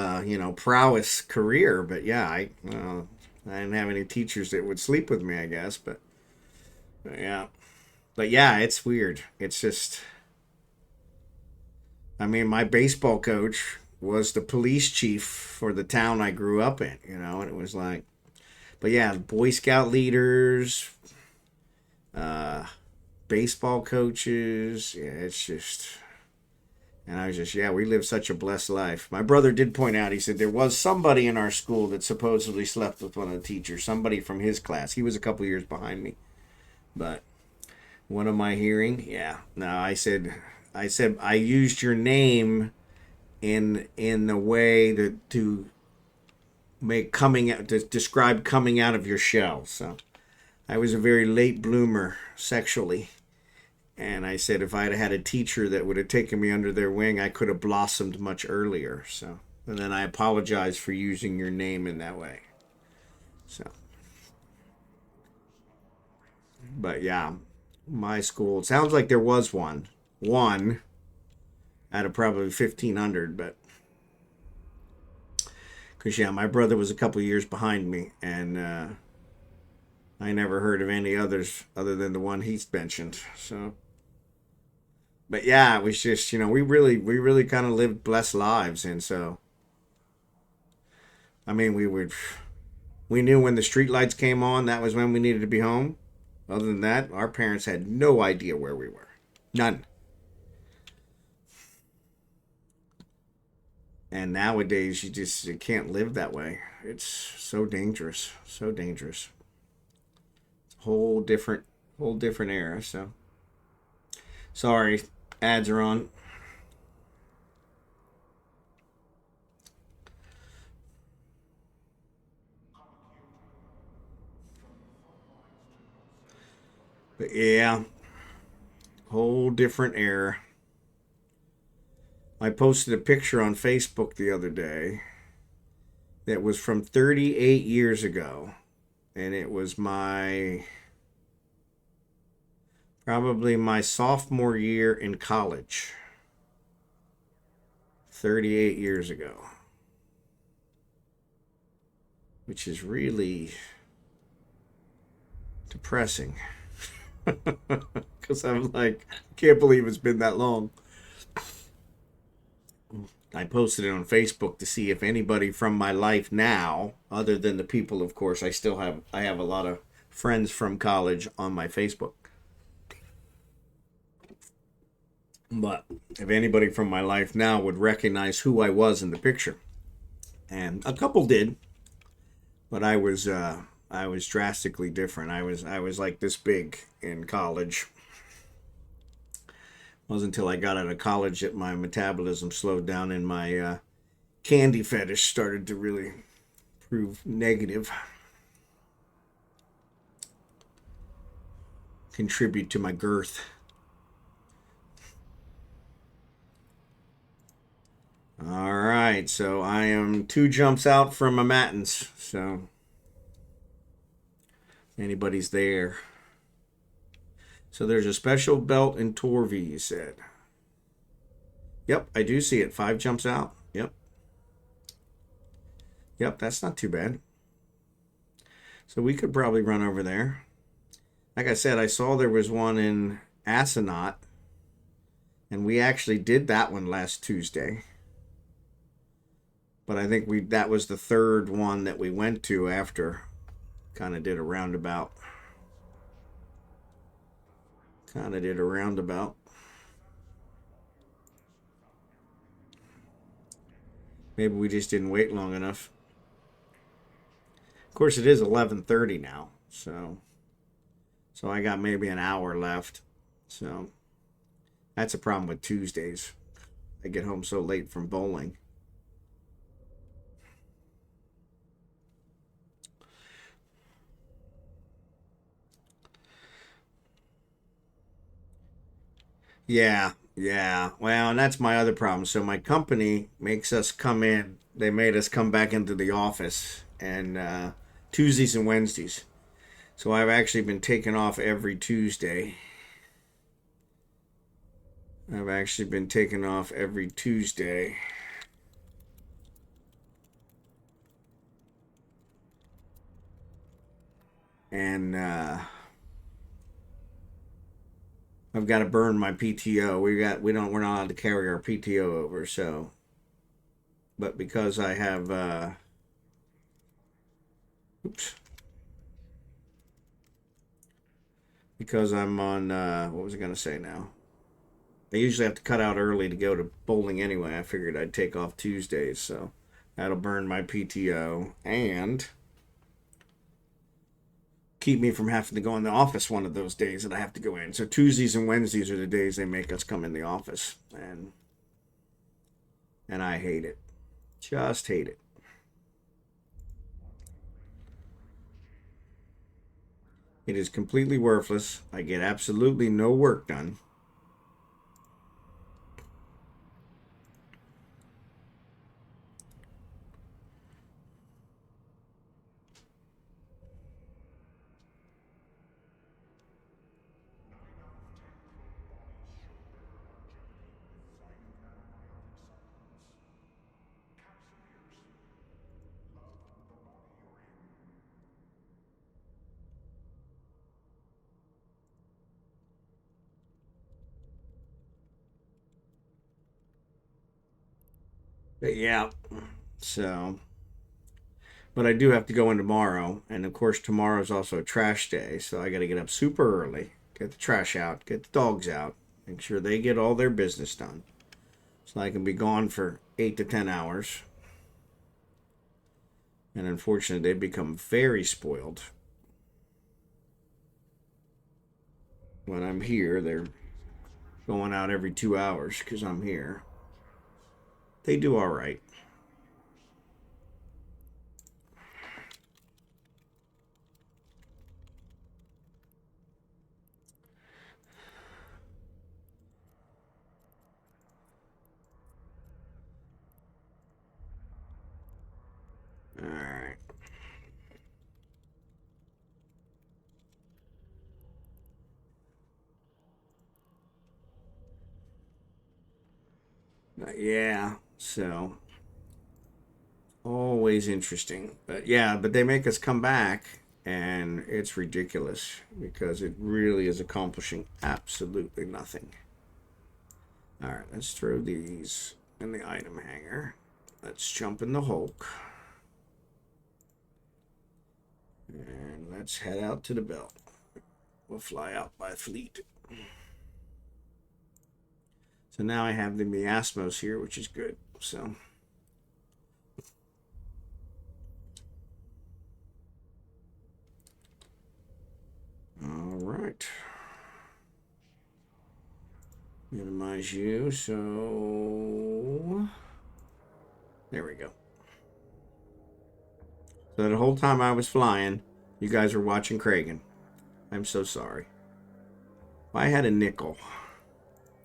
prowess career. But yeah, I didn't have any teachers that would sleep with me, I guess. But yeah. But yeah, it's weird. It's just, I mean, my baseball coach was the police chief for the town I grew up in, and it was like, but yeah, Boy Scout leaders, baseball coaches, yeah, And I was just, yeah, we live such a blessed life. My brother did point out, he said there was somebody in our school that supposedly slept with one of the teachers, somebody from his class. He was a couple years behind me. But what am I hearing? Yeah. No, I said I used your name in the way to make coming out, to describe coming out of your shell. So I was a very late bloomer sexually. And I said if I'd had a teacher that would have taken me under their wing, I could have blossomed much earlier. So, and then I apologize for using your name in that way. So, but yeah, my school, it sounds like there was one out of probably 1,500, but because yeah, my brother was a couple years behind me, and I never heard of any others other than the one he's mentioned. So. But yeah, it was just, we really kind of lived blessed lives. And so, I mean, we knew when the street lights came on, that was when we needed to be home. Other than that, our parents had no idea where we were. None. And nowadays, you can't live that way. It's so dangerous. So dangerous. It's a whole different era. So, sorry, ads are on. But yeah, whole different era. I posted a picture on Facebook the other day that was from 38 years ago. And it was probably my sophomore year in college. 38 years ago. Which is really depressing. Because I'm like, I can't believe it's been that long. I posted it on Facebook to see if anybody from my life now, other than the people, of course, I have a lot of friends from college on my Facebook. But if anybody from my life now would recognize who I was in the picture. And a couple did, but I was drastically different. I was like this big in college. It wasn't until I got out of college that my metabolism slowed down and my candy fetish started to really prove negative. Contribute to my girth. All right, so I am 2 jumps out from a matins. So anybody's there. So there's a special belt in Torvey, you said. Yep, I do see it. 5 jumps out. Yep. Yep, that's not too bad. So we could probably run over there. Like I said, I saw there was one in Astronaut. And we actually did that one last Tuesday. But I think that was the 3rd one that we went to after. Kind of did a roundabout. Maybe we just didn't wait long enough. Of course, it is 11:30 now, so I got maybe an hour left. So that's a problem with Tuesdays. I get home so late from bowling. Yeah. Well, and that's my other problem. So my company makes us come in. They made us come back into the office and Tuesdays and Wednesdays. So I've actually been taking off every Tuesday. And I've got to burn my PTO. We're not allowed to carry our PTO over, so. But because I have because I'm on what was I gonna say now? I usually have to cut out early to go to bowling anyway. I figured I'd take off Tuesdays, so that'll burn my PTO and keep me from having to go in the office one of those days that I have to go in. So Tuesdays and Wednesdays are the days they make us come in the office, and I hate it. Just hate it. It is completely worthless. I get absolutely no work done. But yeah, so, but I do have to go in tomorrow, and of course tomorrow is also a trash day, so I got to get up super early, get the trash out, get the dogs out, make sure they get all their business done, so I can be gone for 8 to 10 hours. And unfortunately, they've become very spoiled. When I'm here, they're going out every 2 hours because I'm here. They do all right. All right. Yeah, so always interesting. But yeah, but they make us come back, and it's ridiculous because it really is accomplishing absolutely nothing. All right, let's throw these in the item hanger. Let's jump in the Hulk. And let's head out to the belt. We'll fly out by fleet. So now I have the miasmos here, which is good. So all right. Minimize you. So there we go. So the whole time I was flying, you guys were watching Kragen. I'm so sorry. If I had a nickel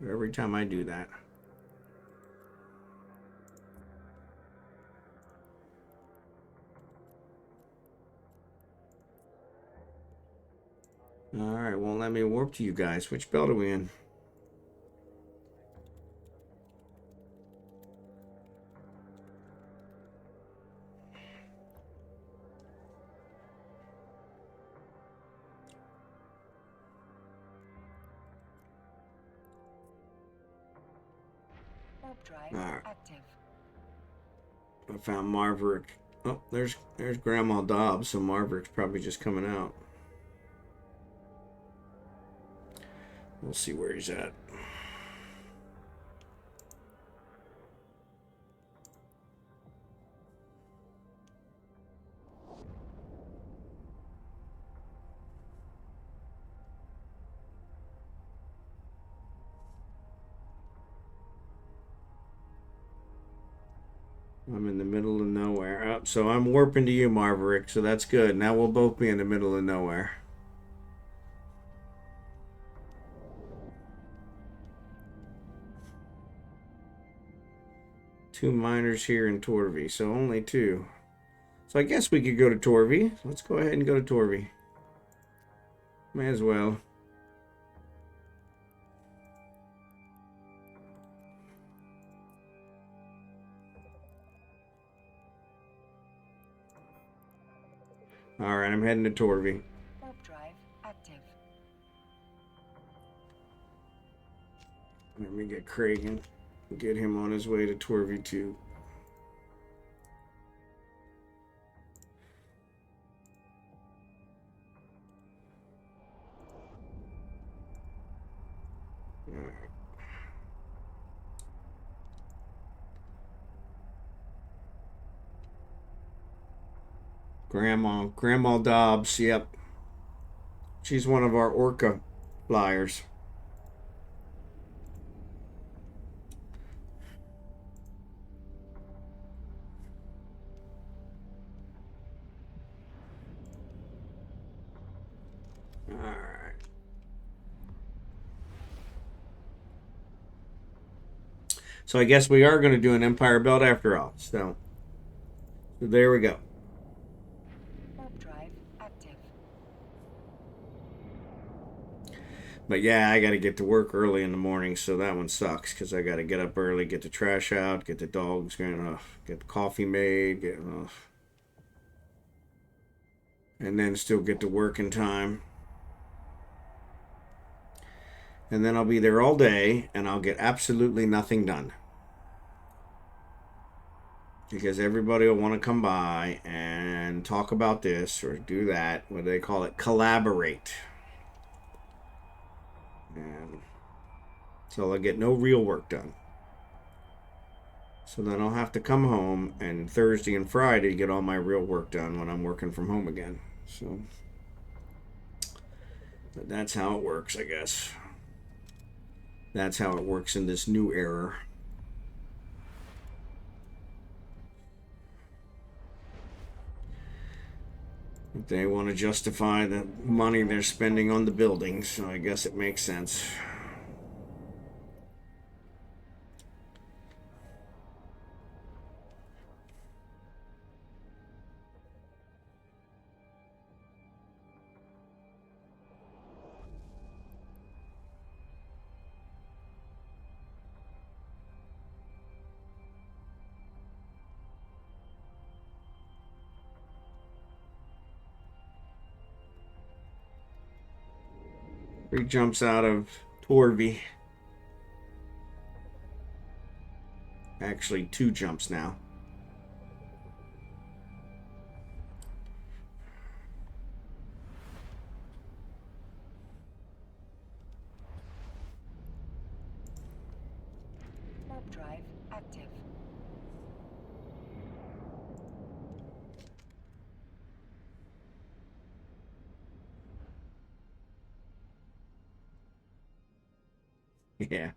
every time I do that. Alright, won't let me warp to you guys. Which belt are we in? Warp drive Alright. active. I found Marverick. Oh, there's Grandma Dobbs, so Marverick's probably just coming out. We'll see where he's at. I'm in the middle of nowhere. Oh, so I'm warping to you, Marverick, so that's good. Now we'll both be in the middle of nowhere. Two miners here in Torvi, so only two. So I guess we could go to Torvi. Let's go ahead and go to Torvi. May as well. Alright, I'm heading to Torvi. Warp drive active. Let me get Kragen. Get him on his way to Torvi too. Alright. Grandma Dobbs, yep. She's one of our orca flyers. Alright. So I guess we are going to do an Empire belt after all. So there we go. Warp drive active. But yeah, I got to get to work early in the morning, so that one sucks because I got to get up early, get the trash out, get the dogs going, get the coffee made, and then still get to work in time. And then I'll be there all day, and I'll get absolutely nothing done. Because everybody will want to come by and talk about this or do that. What do they call it? Collaborate. And so I'll get no real work done. So then I'll have to come home and Thursday and Friday get all my real work done when I'm working from home again. So but that's how it works, I guess. That's how it works in this new era. They want to justify the money they're spending on the buildings, so I guess it makes sense. He jumps out of Torby. Actually, 2 jumps now. Warp drive active. Yeah.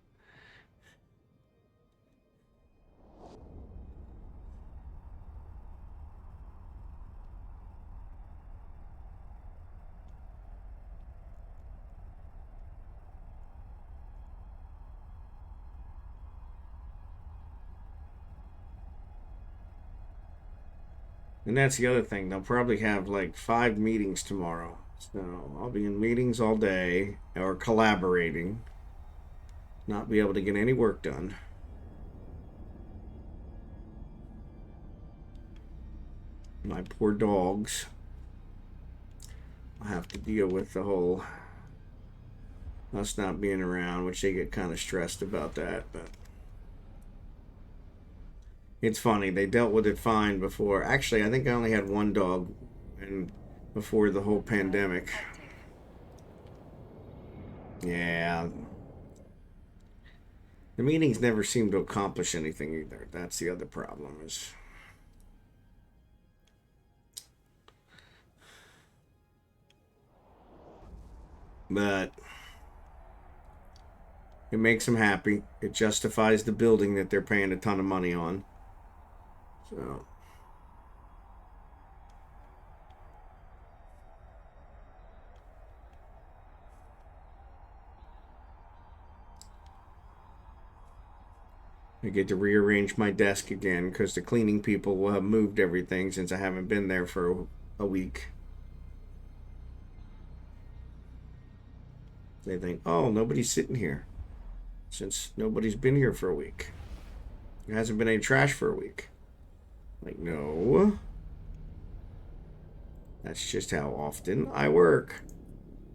And that's the other thing. They'll probably have like 5 meetings tomorrow. So I'll be in meetings all day or collaborating. Not be able to get any work done. My poor dogs. I'll have to deal with the whole us not being around, which they get kind of stressed about that, but it's funny. They dealt with it fine before. Actually, I think I only had 1 dog and before the whole pandemic. Yeah. The meetings never seem to accomplish anything either. That's the other problem is but it makes them happy. It justifies the building that they're paying a ton of money on. So I get to rearrange my desk again because the cleaning people will have moved everything since I haven't been there for a week. They think, oh, nobody's sitting here since nobody's been here for a week. There hasn't been any trash for a week. Like, no. That's just how often I work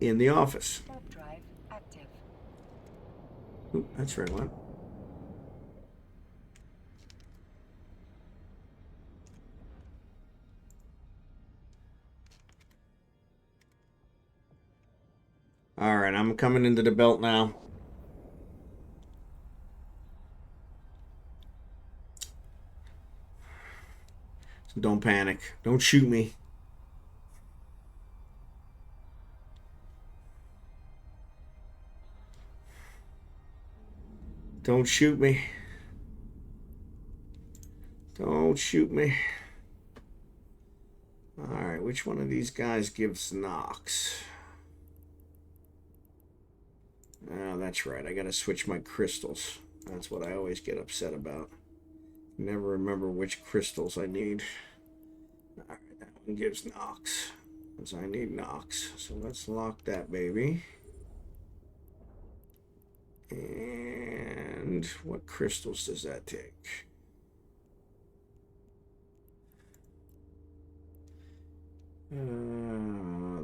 in the office. Warp drive active. Oop, that's the right one. All right, I'm coming into the belt now. So don't panic. Don't shoot me. Don't shoot me. Don't shoot me. Alright, which one of these guys gives knocks? Oh, that's right. I gotta switch my crystals. That's what I always get upset about. Never remember which crystals I need. Alright, that one gives knocks. Because I need knocks. So let's lock that baby. And what crystals does that take?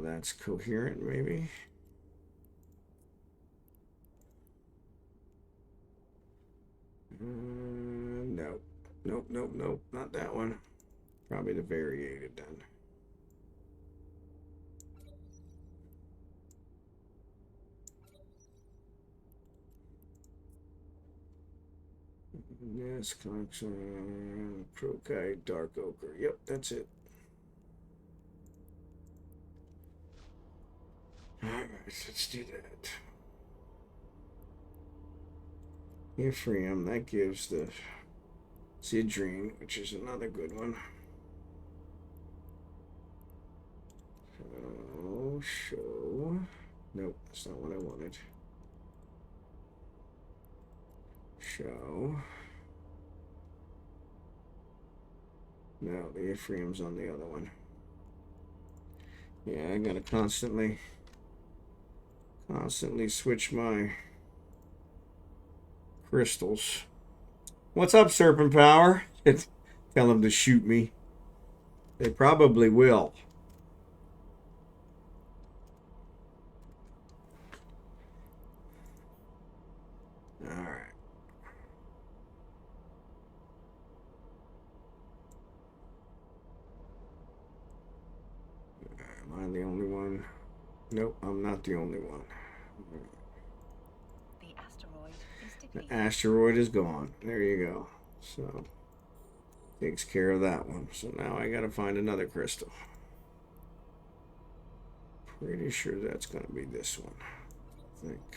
That's coherent, maybe. Nope. Nope, nope, nope. Not that one. Probably the variated then. Yes, collection, Crocite, Dark Ochre. Yep, that's it. Alright, let's do that. Ephraim, that gives the Zidrine, which is another good one. So, show. Nope, that's not what I wanted. Show. No, the Ephraim's on the other one. Yeah, I gotta constantly switch my crystals. What's up, Serpent Power? Tell them to shoot me. They probably will. Alright. Am I the only one? Nope, I'm not the only one. The asteroid is depleted. The asteroid is gone. There you go. So, takes care of that one. So now I gotta find another crystal. Pretty sure that's gonna be this one. I think.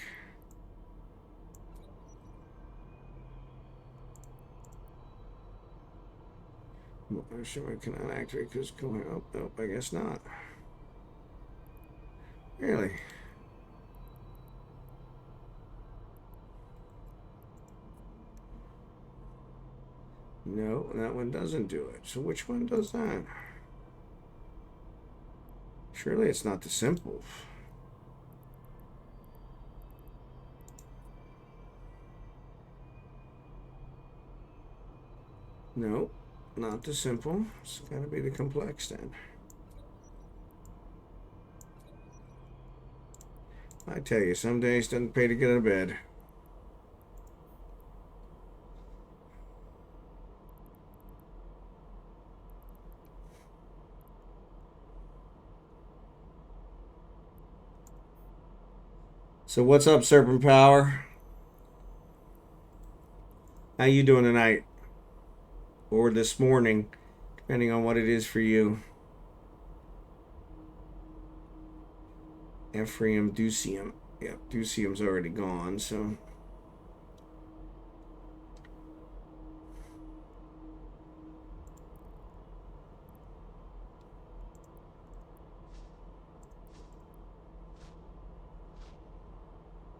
I'm sure I cannot activate because going up. Nope, I guess not. Really? No, that one doesn't do it. So which one does that? Surely it's not the simple. No, not the simple. It's gotta be the complex then. I tell you, some days doesn't pay to get out of bed. So what's up, Serpent Power? How you doing tonight? Or this morning, depending on what it is for you. Ephraim Ducium. Yep, Ducium's already gone, so...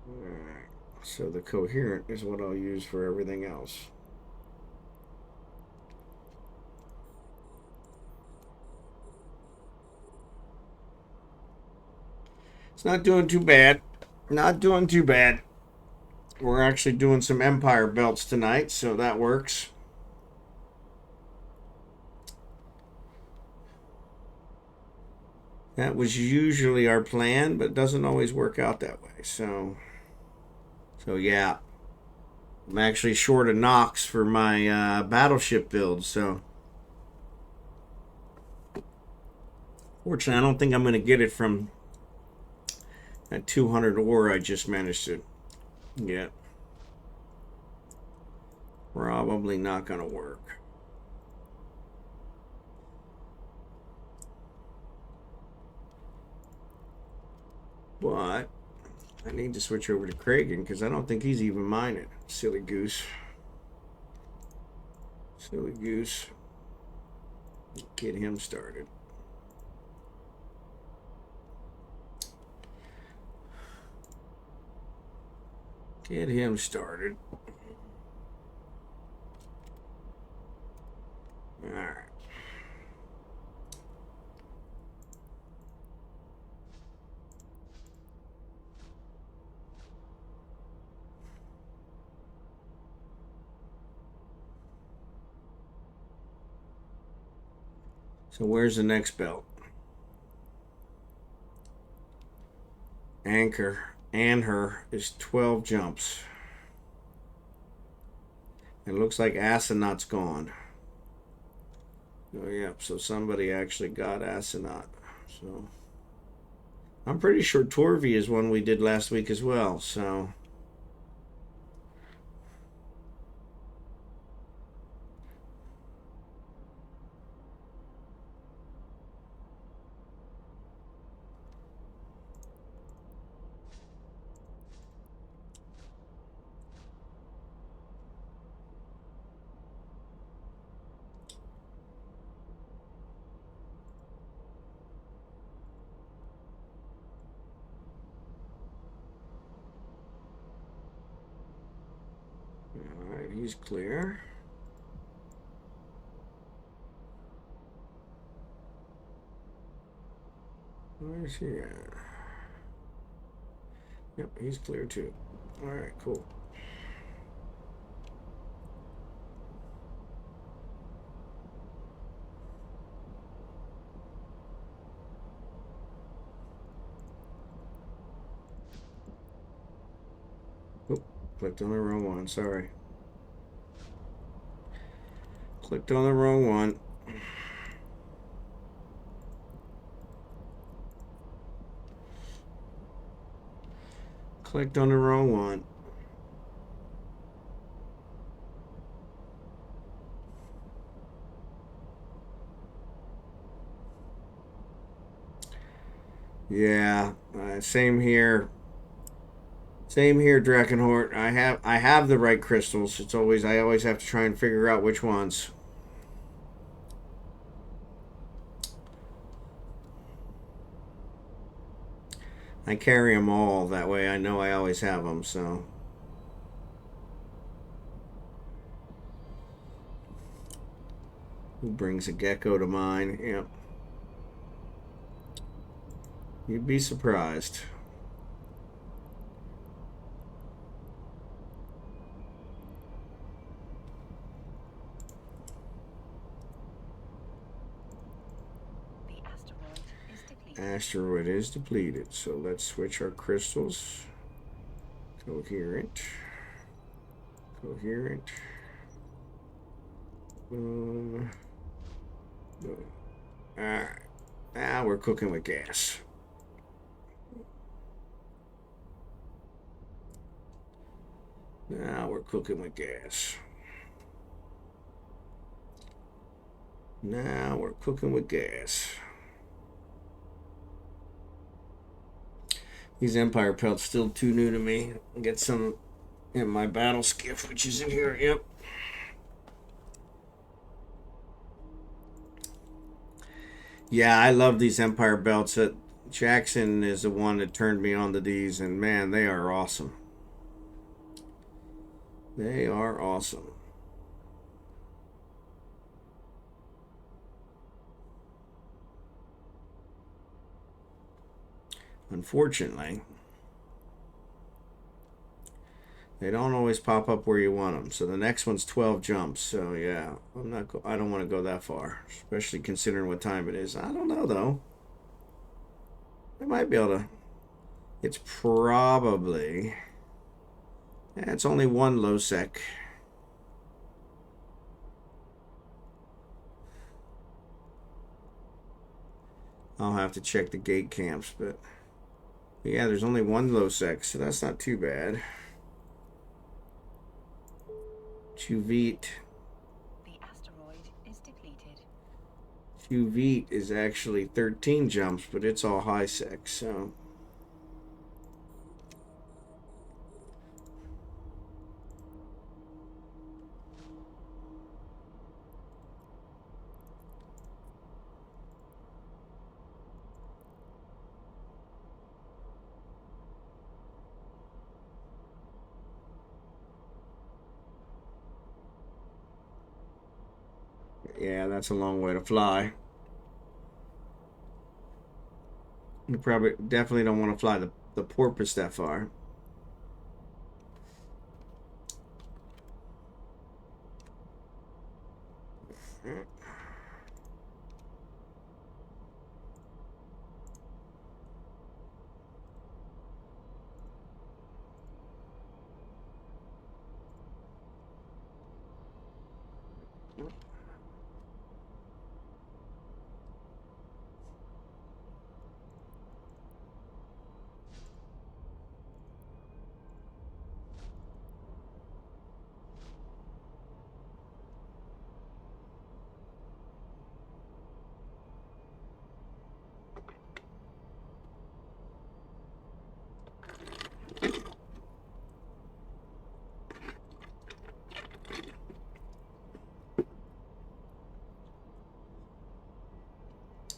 Alright, so the coherent is what I'll use for everything else. It's not doing too bad. Not doing too bad. We're actually doing some Empire belts tonight, so that works. That was usually our plan, but it doesn't always work out that way. So yeah. I'm actually short of Nox for my battleship build, so... Fortunately, I don't think I'm going to get it from that 200 ore I just managed to get. Probably not going to work. But I need to switch over to Kragan because I don't think he's even mining. Silly goose. Silly goose. Get him started. Get him started. All right. So where's the next belt? Anchor is 12 jumps. It looks like Astronaut's gone. Oh, yeah, so somebody actually got Astronaut. So I'm pretty sure Torvi is one we did last week as well, so. All right, he's clear. Where's he at? Yep, he's clear too. All right, cool. Oh, clicked on the wrong one. Sorry. Clicked on the wrong one. Clicked on the wrong one. Yeah, same here. Same here, Drachenhort. I have the right crystals. It's always I always have to try and figure out which ones. I carry them all. That way I know I always have them, so. Who brings a gecko to mine? Yep. You'd be surprised. Asteroid is depleted, so let's switch our crystals. Coherent. Coherent. Boom. Boom. Alright. Now we're cooking with gas. Now we're cooking with gas. Now we're cooking with gas. These Empire pelts still too new to me. I'll get some in my battle skiff, which is in here. Yep. Yeah, I love these Empire belts. Jackson is the one that turned me on to these, and man, they are awesome. They are awesome. Unfortunately, they don't always pop up where you want them. So the next one's 12 jumps. So yeah, I don't want to go that far, especially considering what time it is. I don't know though. I might be able to. It's probably. Yeah, it's only one low sec. I'll have to check the gate camps, but yeah, there's only one low sec, so that's not too bad. Chuvit. The asteroid is depleted. Chuvit is actually 13 jumps, but it's all high sec, so. Yeah, that's a long way to fly. You probably definitely don't want to fly the porpoise that far.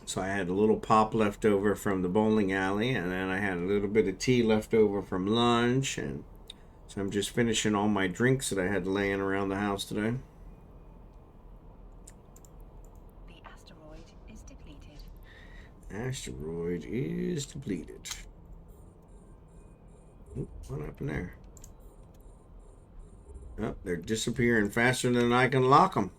So I had a little pop left over from the bowling alley, and then I had a little bit of tea left over from lunch, and so I'm just finishing all my drinks that I had laying around the house today. The asteroid is depleted. Asteroid is depleted. Oop, what happened there? Oh, they're disappearing faster than I can lock them.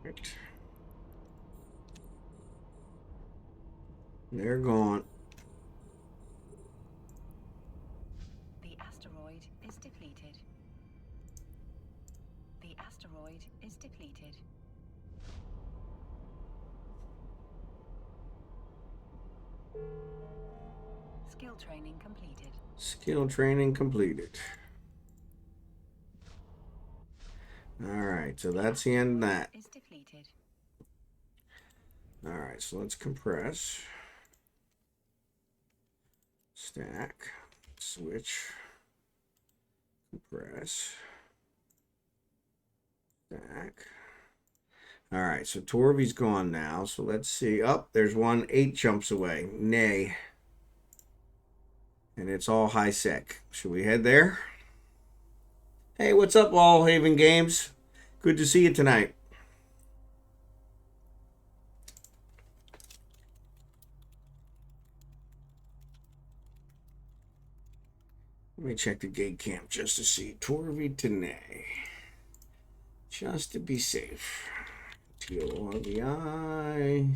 Right. They're gone. The asteroid is depleted. The asteroid is depleted. Skill training completed. Skill training completed. Alright, so that's the end of that. Is depleted. Alright, so let's compress. Stack. Switch. Compress. Stack. Alright, so Torvy's gone now. So let's see. Oh, there's one 8 jumps away. Nay. And it's all high sec. Should we head there? Hey, what's up, AllHavenGames? Good to see you tonight. Let me check the gate camp just to see. Torvy Tanay. Just to be safe. TORVI.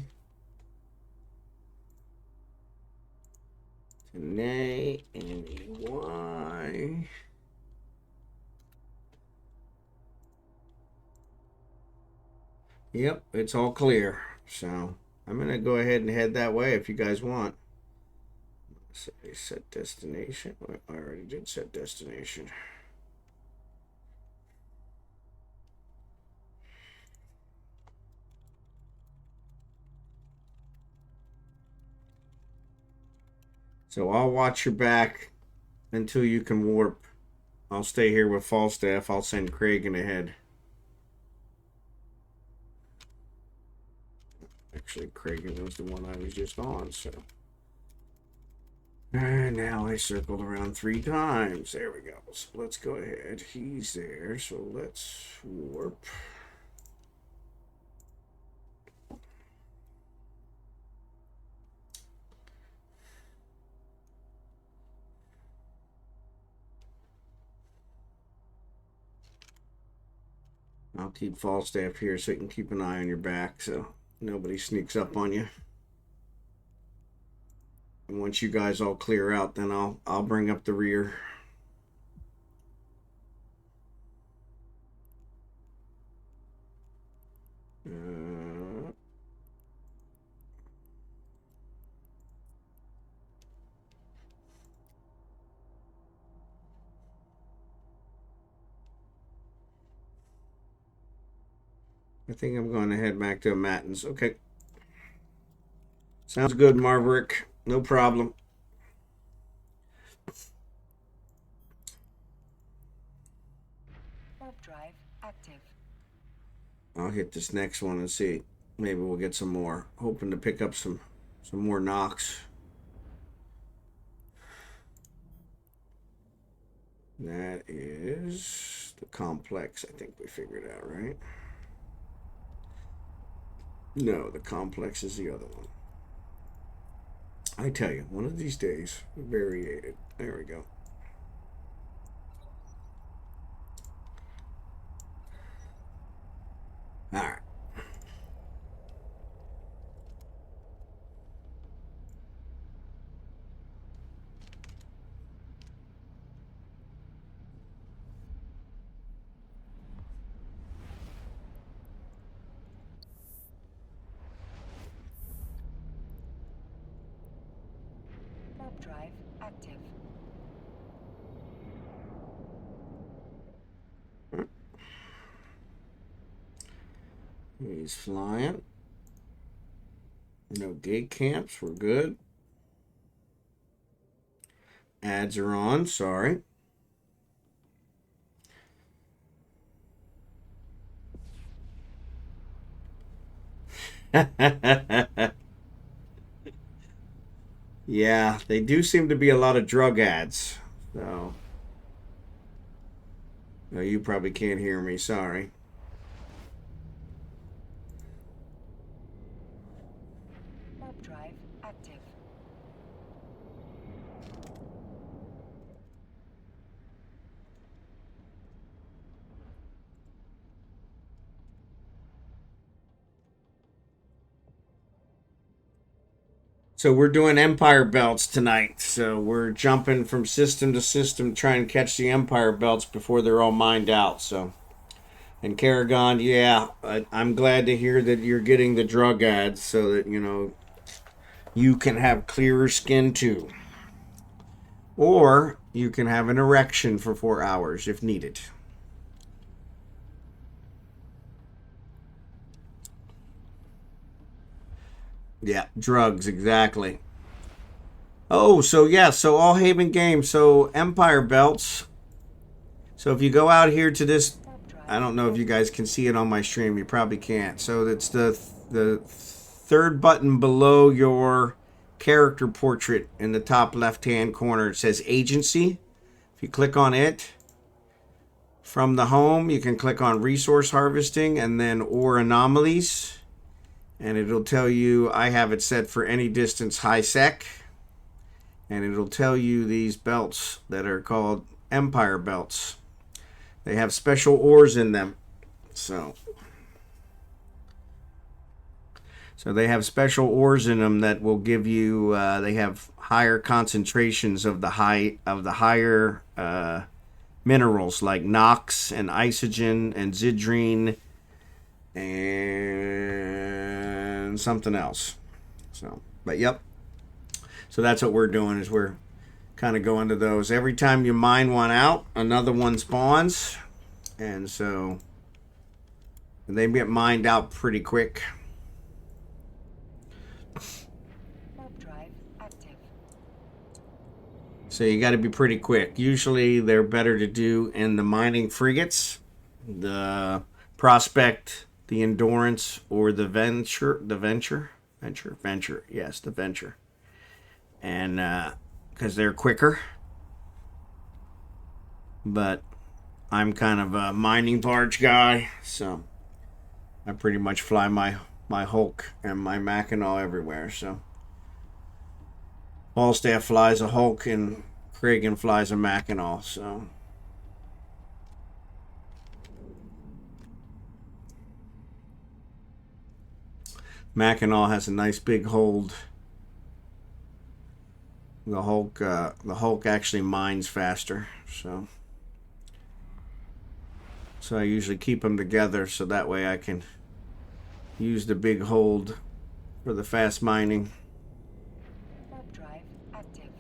Tanay and EY. Yep, it's all clear. So I'm going to go ahead and head that way if you guys want. Set destination. I already did set destination. So I'll watch your back until you can warp. I'll stay here with Falstaff. I'll send Kragan ahead. Actually, Kragan was the one I was just on, so. And now I circled around 3 times. There we go. So let's go ahead. He's there, so let's warp. I'll keep Falstaff here so you can keep an eye on your back so nobody sneaks up on you. And once you guys all clear out, then I'll bring up the rear. I think I'm going to head back to Matins. Okay. Sounds good, Marverick. No problem. Warp drive active. I'll hit this next one and see. Maybe we'll get some more. Hoping to pick up some more knocks. That is the complex. I think we figured out, right? No, the complex is the other one. I tell you, one of these days, variated. There we go. All right. Warp drive active. He's flying. No gate camps. We're good. Ads are on. Sorry. Yeah, they do seem to be a lot of drug ads. So, no, you probably can't hear me. Sorry. Warp drive active. So we're doing Empire belts tonight. So we're jumping from system to system, trying to catch the Empire belts before they're all mined out. So, and Kerrigon, yeah, I'm glad to hear that you're getting the drug ads so that you can have clearer skin too, or you can have an erection for 4 hours if needed. Yeah, drugs, exactly. Oh, so yeah, so AllHavenGames, so Empire belts. So if you go out here to this, I don't know if you guys can see it on my stream. You probably can't. So it's the third button below your character portrait in the top left-hand corner. It says Agency. If you click on it, from the home, you can click on Resource Harvesting and then Ore Anomalies. And it'll tell you, I have it set for any distance high sec. And it'll tell you these belts that are called Empire belts. They have special ores in them. So they have special ores in them that will give you, they have higher concentrations of the higher minerals like Nox and Isogen and Zidrine and something else. So, but yep. So that's what we're doing, is we're kind of going to those. Every time you mine one out, another one spawns. And so they get mined out pretty quick. Warp drive active. So you got to be pretty quick. Usually they're better to do in the mining frigates, the Prospect, the Endurance, or the Venture. Yes, the Venture. And because they're quicker. But I'm kind of a mining barge guy, so I pretty much fly my Hulk and my Mackinac everywhere. So Falstaff flies a Hulk and Kragan flies a Mackinac. So Mackinac has a nice big hold. The Hulk actually mines faster. So I usually keep them together so that way I can use the big hold for the fast mining. Warp drive active.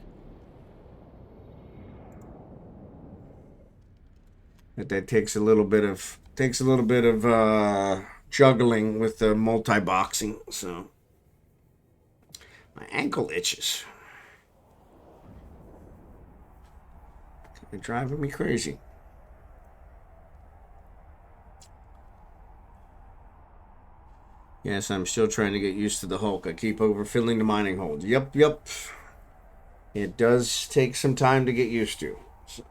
That takes a little bit of juggling with the multi-boxing, so my ankle itches. They're driving me crazy. Yes, I'm still trying to get used to the Hulk. I keep overfilling the mining hold. Yep. It does take some time to get used to. So,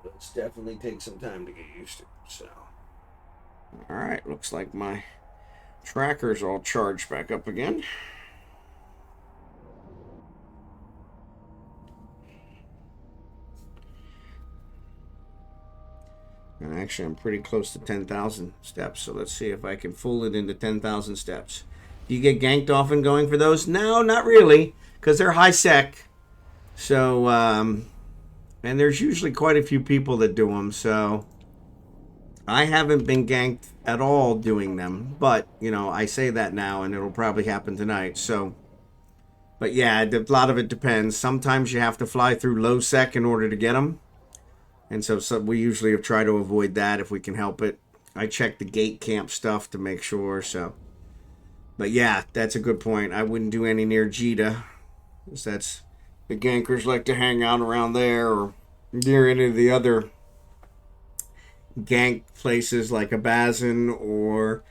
it's definitely takes some time to get used to. So, all right, looks like my tracker's all charged back up again. And actually, I'm pretty close to 10,000 steps. So let's see if I can fool it into 10,000 steps. Do you get ganked often going for those? No, not really, because they're high sec. So, and there's usually quite a few people that do them. So I haven't been ganked at all doing them. But, you know, I say that now, and it'll probably happen tonight. So, but yeah, a lot of it depends. Sometimes you have to fly through low sec in order to get them. And so we usually have tried to avoid that if we can help it. I check the gate camp stuff to make sure. So, but yeah, that's a good point. I wouldn't do any near Jita, because that's the gankers like to hang out around there or near any of the other gank places like Abazin or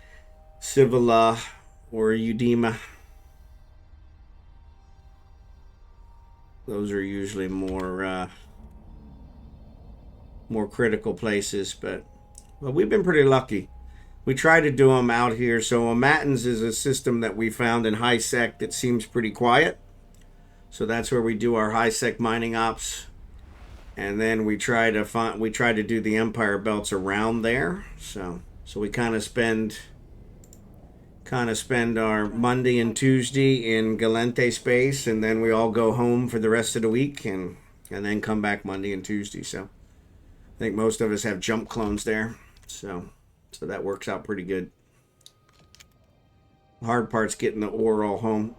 Civila or Udima. Those are usually more critical places, but well, we've been pretty lucky. We try to do them out here. So Matins is a system that we found in high sec that seems pretty quiet. So that's where we do our high sec mining ops, and then we try to do the Empire belts around there. So we kind of spend our Monday and Tuesday in Galente space, and then we all go home for the rest of the week, and then come back Monday and Tuesday. So I think most of us have jump clones there, so that works out pretty good. The hard part's getting the ore all home,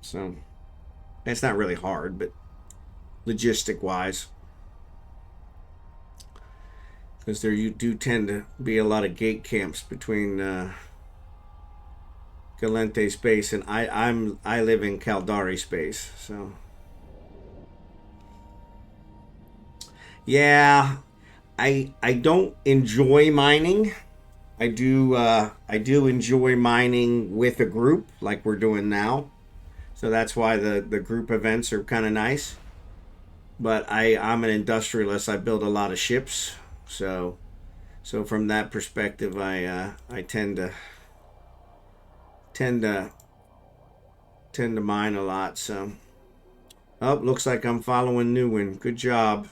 so it's not really hard, but logistic wise, because there you do tend to be a lot of gate camps between Galente space and I live in Caldari space, so yeah. I don't enjoy mining. I do enjoy mining with a group like we're doing now. So that's why the group events are kind of nice. But I'm an industrialist. I build a lot of ships. So from that perspective, I tend to mine a lot. So looks like I'm following Newin. Good job.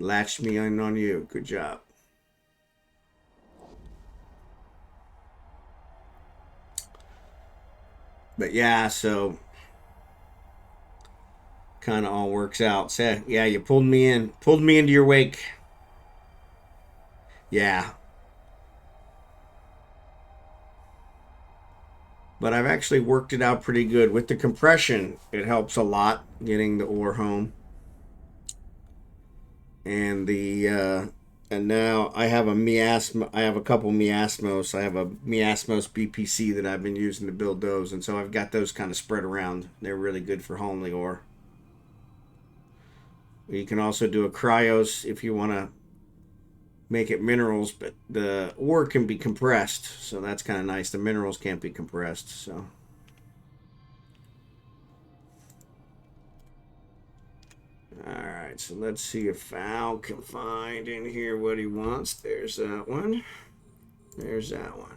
Latched me in on you. Good job. But yeah, so kind of all works out. So yeah, you pulled me into your wake. Yeah. But I've actually worked it out pretty good. With the compression, it helps a lot getting the ore home. And and now I have a couple miasmos. I have a miasmos BPC that I've been using to build those, and so I've got those kind of spread around. They're really good for homely ore. You can also do a cryos if you want to make it minerals, but the ore can be compressed, so that's kind of nice. The minerals can't be compressed, so. Alright, so let's see if Al can find in here what he wants. There's that one. There's that one.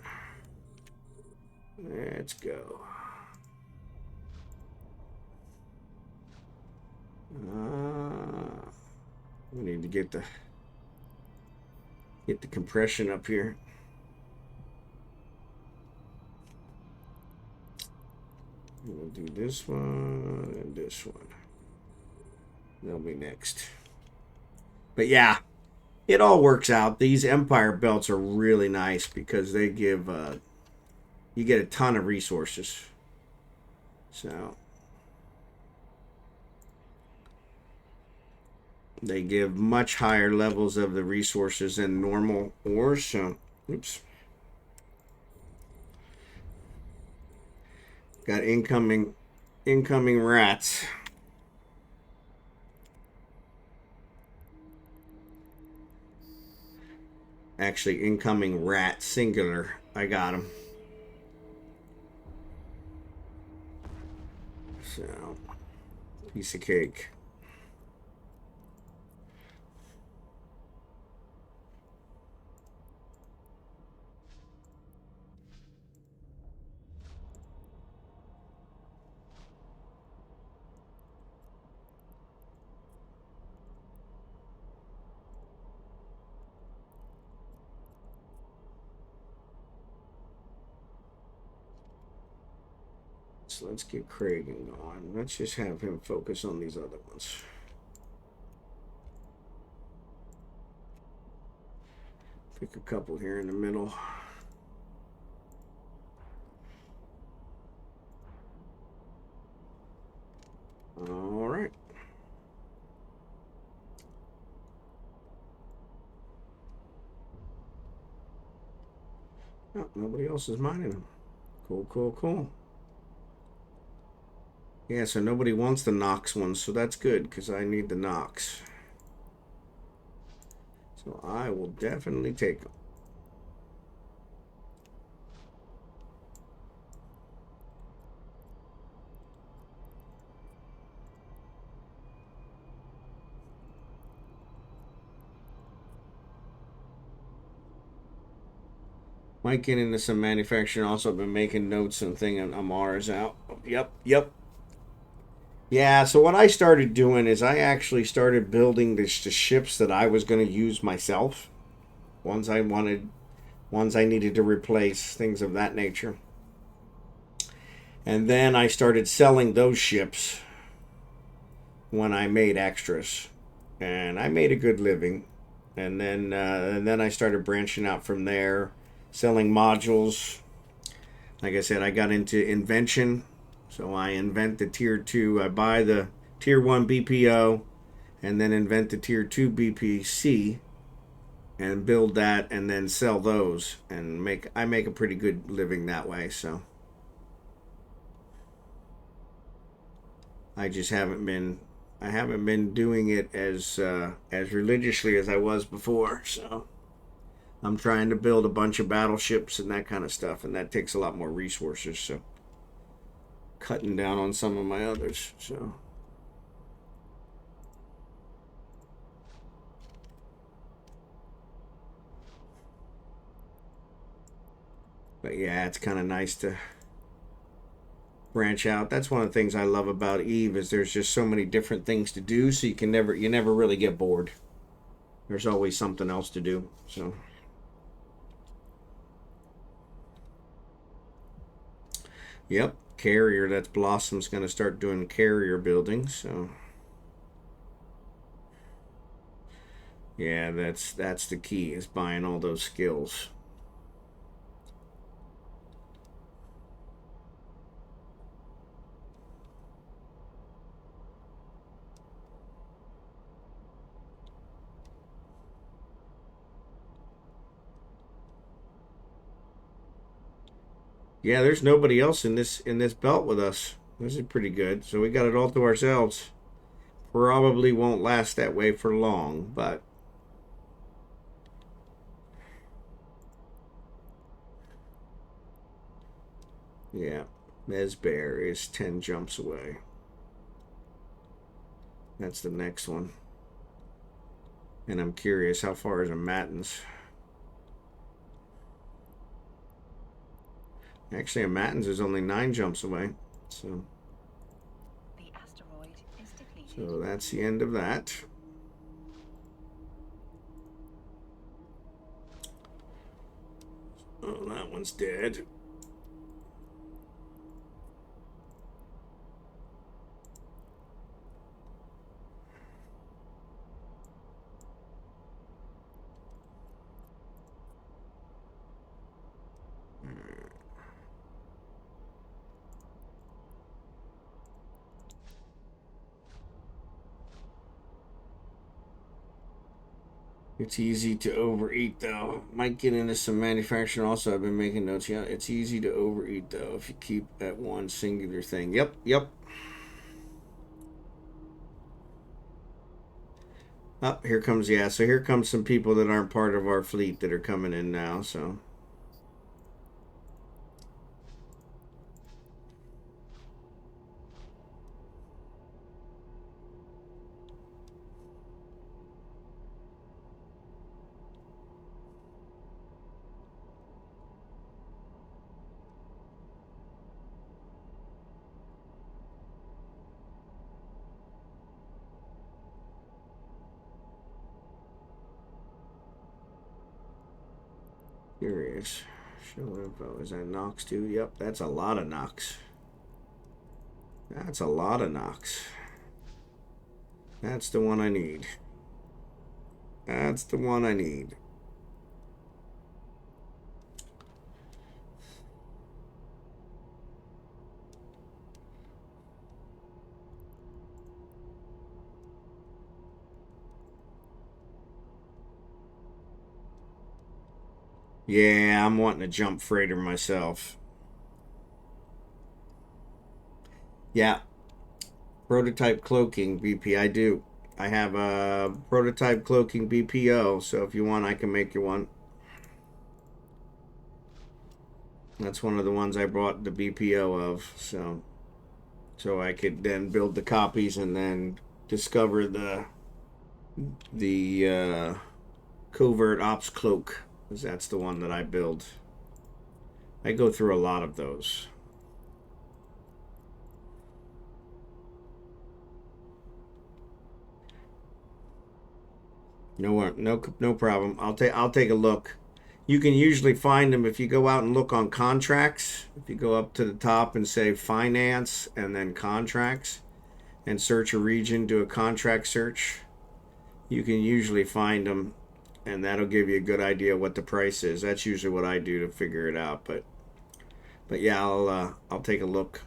Let's go. We need to get the compression up here. We'll do this one and this one. They'll be next. But yeah, it all works out. These Empire belts are really nice because they give you get a ton of resources. So they give much higher levels of the resources than normal ores. So, oops. Got incoming rats. Actually, incoming rat, singular. I got him. So, piece of cake. So let's get Kerrigan going. Let's just have him focus on these other ones. Pick a couple here in the middle. All right. Oh, nobody else is mining them. Cool, cool, cool. Yeah, so nobody wants the Nox ones, so that's good, because I need the Nox. So I will definitely take them. Might get into some manufacturing. Also, I've been making notes and thing on Amara's out. Yep. Yeah, so what I started doing is I actually started building the ships that I was going to use myself. Ones I wanted, ones I needed to replace, things of that nature. And then I started selling those ships when I made extras. And I made a good living. And then I started branching out from there, selling modules. Like I said, I got into invention. So I invent the tier 2. I buy the tier 1 BPO and then invent the tier 2 BPC and build that and then sell those and I make a pretty good living that way. So I just haven't been doing it as religiously as I was before. So I'm trying to build a bunch of battleships and that kind of stuff, and that takes a lot more resources. So cutting down on some of my others. So but yeah, it's kind of nice to branch out. That's one of the things I love about Eve is there's just so many different things to do, so you never really get bored. There's always something else to do. So yep, carrier. That's Blossom's going to start doing carrier building. So yeah, that's the key is buying all those skills. Yeah, there's nobody else in this belt with us. This is pretty good. So we got it all to ourselves. Probably won't last that way for long, but yeah, Mesbear is 10 jumps away. That's the next one. And I'm curious, how far is a Matins? Actually, a Matins is only 9 jumps away. So The asteroid is depleted. so that's the end of that. Oh, that one's dead. It's easy to overeat though. Might get into some manufacturing also. I've been making notes. Yeah, it's easy to overeat though if you keep at one singular thing. Yep, yep. Oh, here comes, yeah. So here comes some people that aren't part of our fleet that are coming in now. So curious. Show info. Is that Nox too? Yep, that's a lot of Nox. That's a lot of Nox. That's the one I need. That's the one I need. Yeah, I'm wanting a jump freighter myself. Yeah. Prototype cloaking BP. I do. I have a prototype cloaking BPO, so if you want, I can make you one. That's one of the ones I bought the BPO of, so I could then build the copies and then discover the covert ops cloak, because that's the one that I build. I go through a lot of those. No problem. I'll take a look. You can usually find them if you go out and look on contracts. If you go up to the top and say finance and then contracts and search a region, do a contract search, you can usually find them, and that'll give you a good idea what the price is. That's usually what I do to figure it out. But yeah, I'll take a look.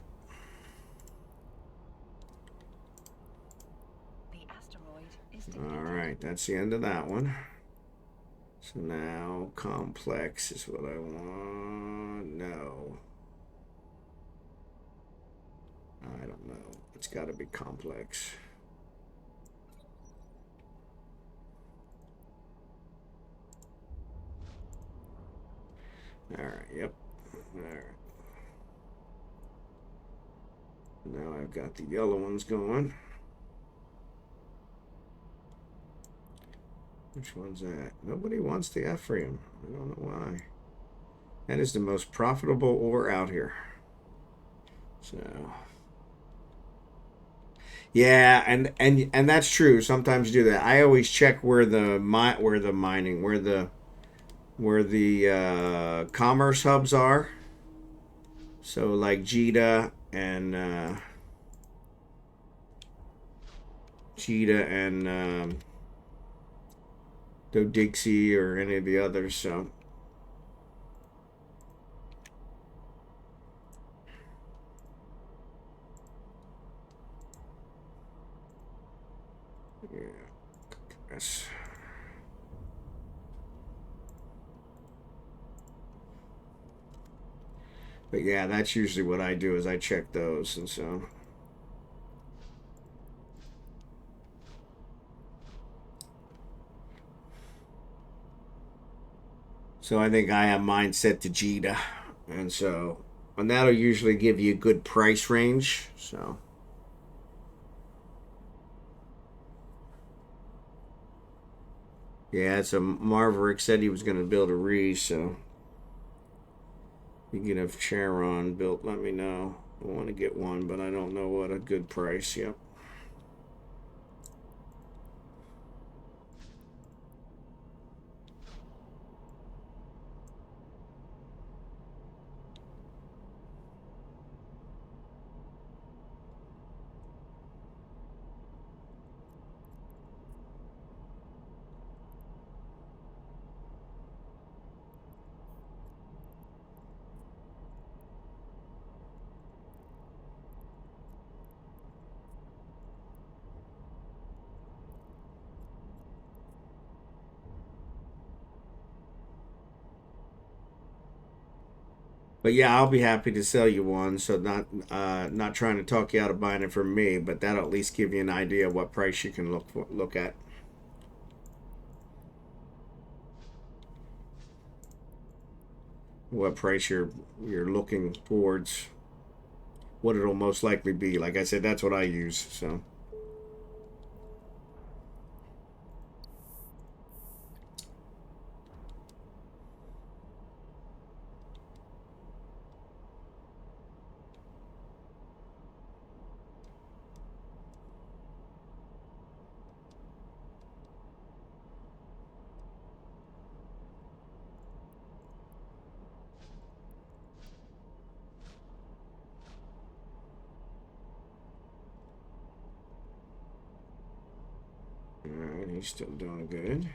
The asteroid is All depleted. right, that's the end of that one. So now complex is what I want. No. I don't know. It's got to be complex. All right, yep. All right. Now I've got the yellow ones going. Which one's that? Nobody wants the Ephraim. I don't know why. That is the most profitable ore out here. So yeah, and that's true. Sometimes you do that. I always check where the commerce hubs are. So like Jita and Dixie or any of the others. So yeah, yes. But yeah, that's usually what I do is I check those, and so I think I have mine set to Jita, and that'll usually give you a good price range. So yeah, so Marverick said he was going to build a Re, so you can have Charon built. Let me know. I want to get one, but I don't know what a good price. Yep. But yeah, I'll be happy to sell you one. So not trying to talk you out of buying it from me, but that'll at least give you an idea of what price you can look at. What price you're looking towards. What it'll most likely be. Like I said, that's what I use. So. Alright, he's still doing good.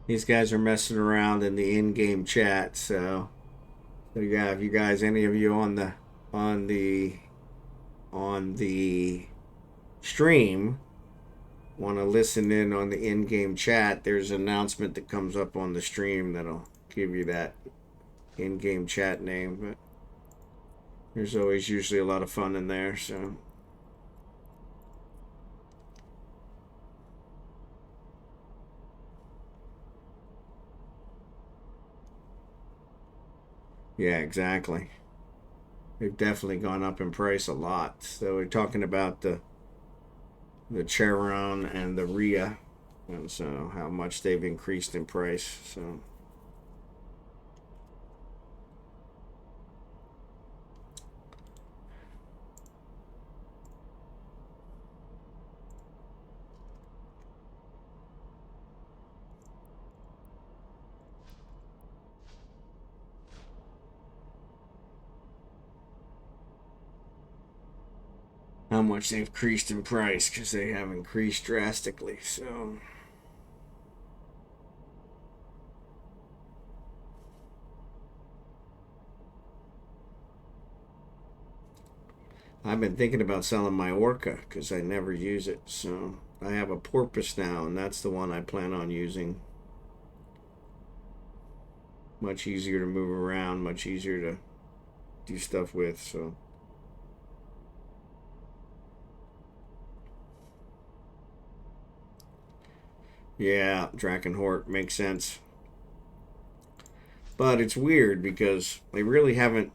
These guys are messing around in the in-game chat, so yeah, if you guys, any of you on the stream want to listen in on the in-game chat, there's an announcement that comes up on the stream that'll give you that in-game chat name. But there's always usually a lot of fun in there, so. Yeah, exactly. They've definitely gone up in price a lot. So we're talking about the Charon and the Rhea, and so how much they've increased in price. So how much they've increased in price, because they have increased drastically. So I've been thinking about selling my Orca because I never use it. So I have a porpoise now, and that's the one I plan on using. Much easier to move around, much easier to do stuff with. So yeah, drachenhort makes sense. But it's weird because they really haven't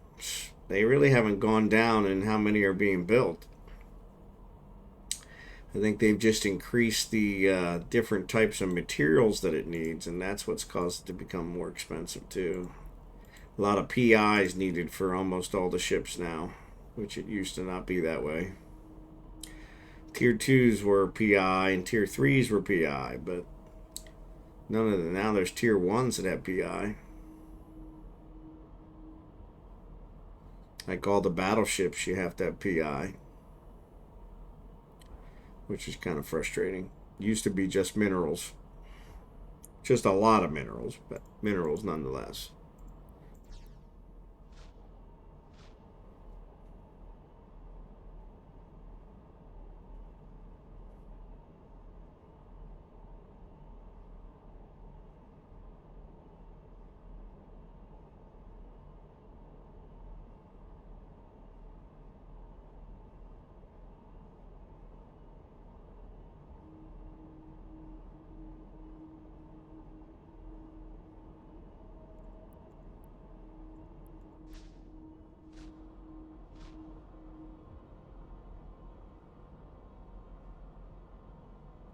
gone down in how many are being built. I think they've just increased the different types of materials that it needs, and that's what's caused it to become more expensive too. A lot of PIs needed for almost all the ships now, which it used to not be that way. Tier 2s were PI and Tier 3s were PI, but none of them. Now there's Tier 1s that have PI. Like all the battleships, you have to have PI, which is kind of frustrating. Used to be just minerals. Just a lot of minerals, but minerals nonetheless.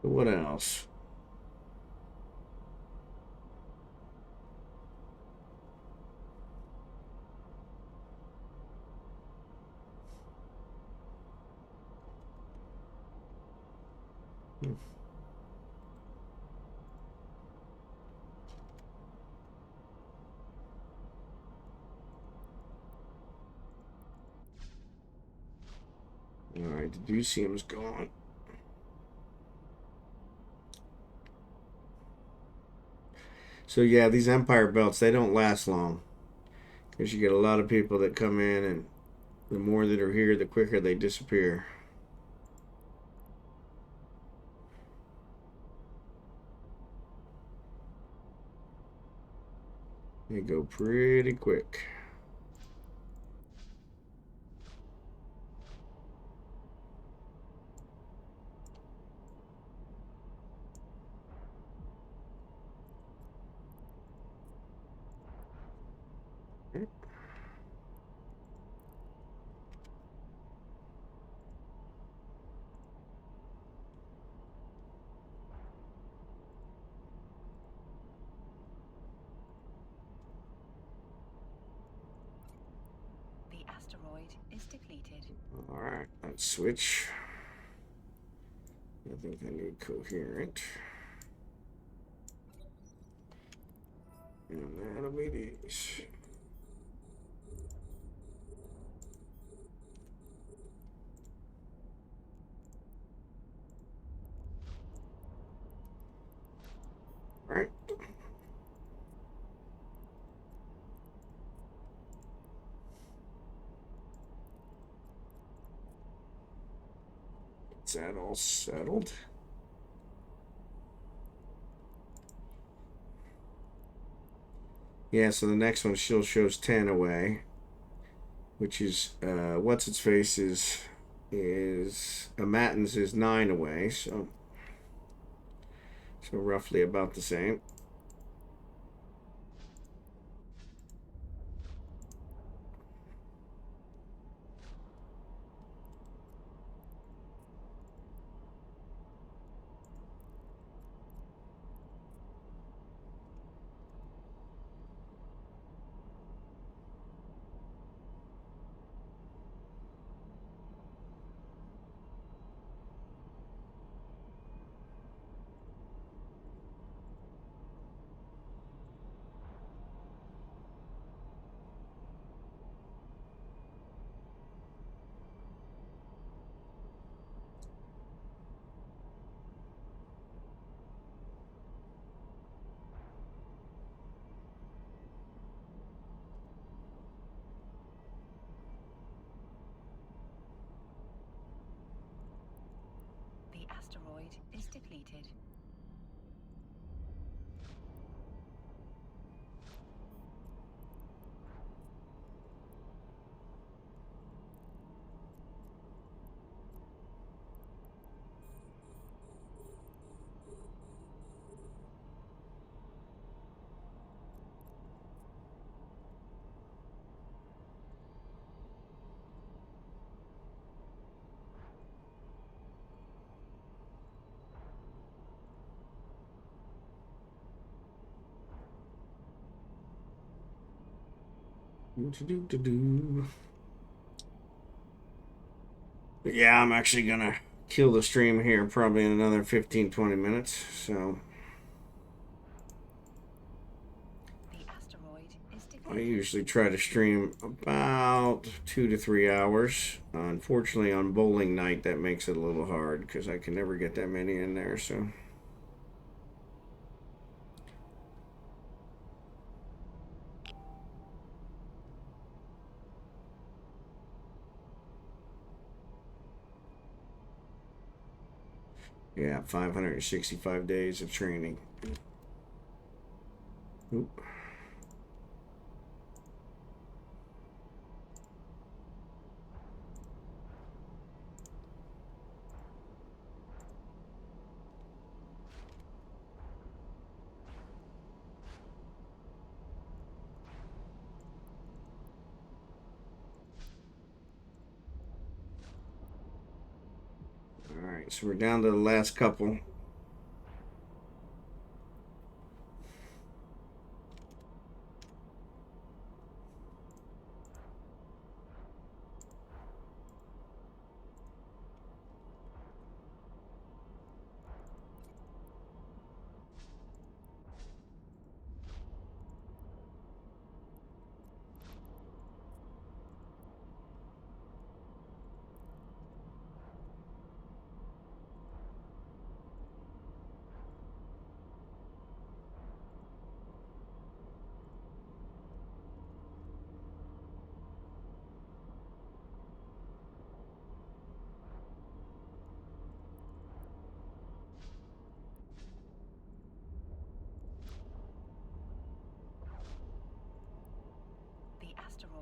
But what else? Alright, the Ducium's gone. So yeah, these Empire belts, they don't last long. Because you get a lot of people that come in, and the more that are here, the quicker they disappear. They go pretty quick. The asteroid is depleted. Alright, let's switch. I think I need coherent. And that'll be these. Alright. Is that all settled? Yeah, so the next one still shows 10 away, which is what's its face is Matins is 9 away, so roughly about the same. The asteroid is depleted. Yeah, I'm actually gonna kill the stream here probably in another 15-20 minutes, so The asteroid is I depleted. usually try to stream about 2 to 3 hours. Unfortunately, on bowling night, that makes it a little hard because I can never get that many in there, so. Yeah, 565 days of training. Oop. All right, so we're down to the last couple.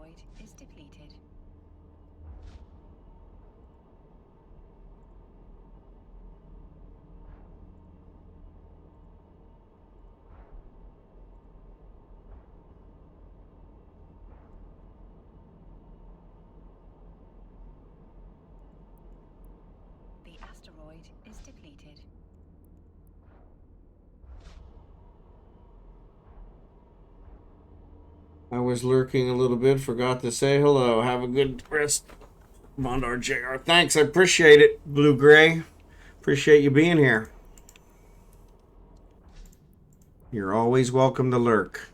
asteroid is depleted. The asteroid is depleted. I was lurking a little bit, forgot to say hello. Have a good rest, Mondar JR. Thanks, I appreciate it, Blue Gray. Appreciate you being here. You're always welcome to lurk.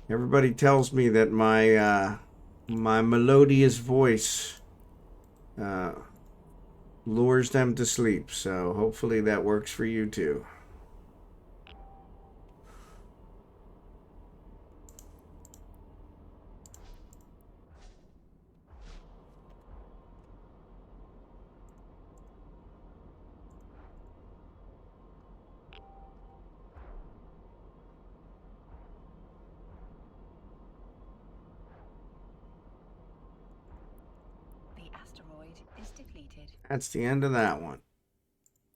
Everybody tells me that my my melodious voice lures them to sleep, so hopefully that works for you too. The asteroid is depleted. That's the end of that one.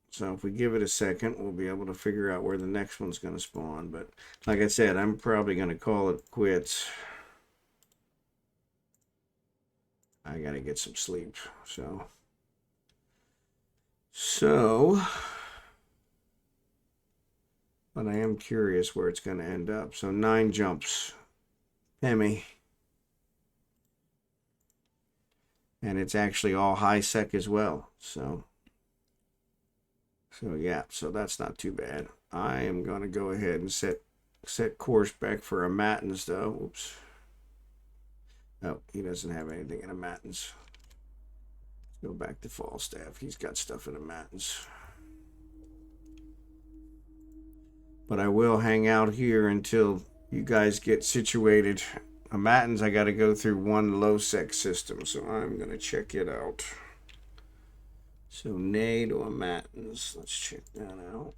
So if we give it a second, we'll be able to figure out where the next one's going to spawn. But like I said, I'm probably going to call it quits. I got to get some sleep. But I am curious where it's going to end up. So 9 jumps. Pemmy. And it's actually all high sec as well. So yeah, so that's not too bad. I am going to go ahead and set course back for a matins though. Oops. Oh, he doesn't have anything in a matins. Let's go back to Falstaff. He's got stuff in a matins. But I will hang out here until you guys get situated. A matins, I got to go through one low sec system, so I'm going to check it out. So nay to a matins. Let's check that out.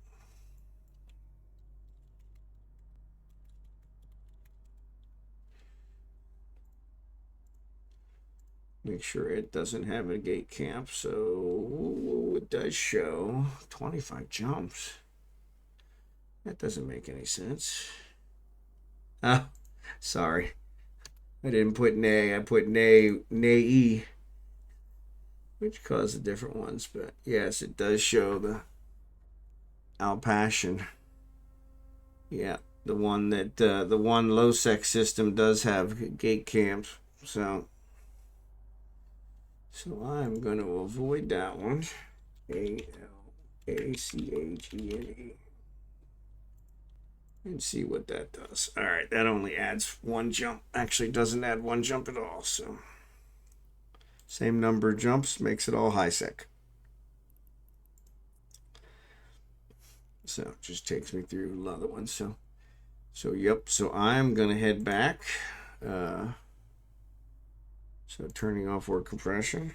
Make sure it doesn't have a gate camp. So it does show 25 jumps. That doesn't make any sense. Ah, sorry. I didn't put nay. I put nay, which caused the different ones. But yes, it does show the Alpassion. Yeah, the one low sec system does have gate camps. So I'm going to avoid that one. ALACHENE. And see what that does. All right, that only adds 1 jump. Actually, doesn't add 1 jump at all. So same number of jumps makes it all high sec. So it just takes me through a lot of ones. So yep. So I'm gonna head back. So turning off work compression.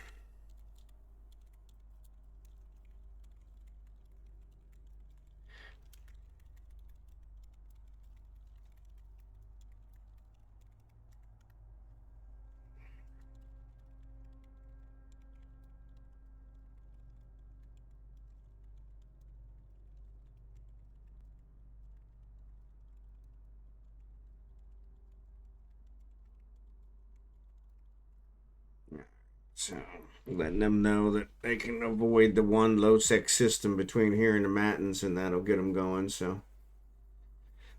So letting them know that they can avoid the one low sec system between here and the matins, and that'll get them going. So,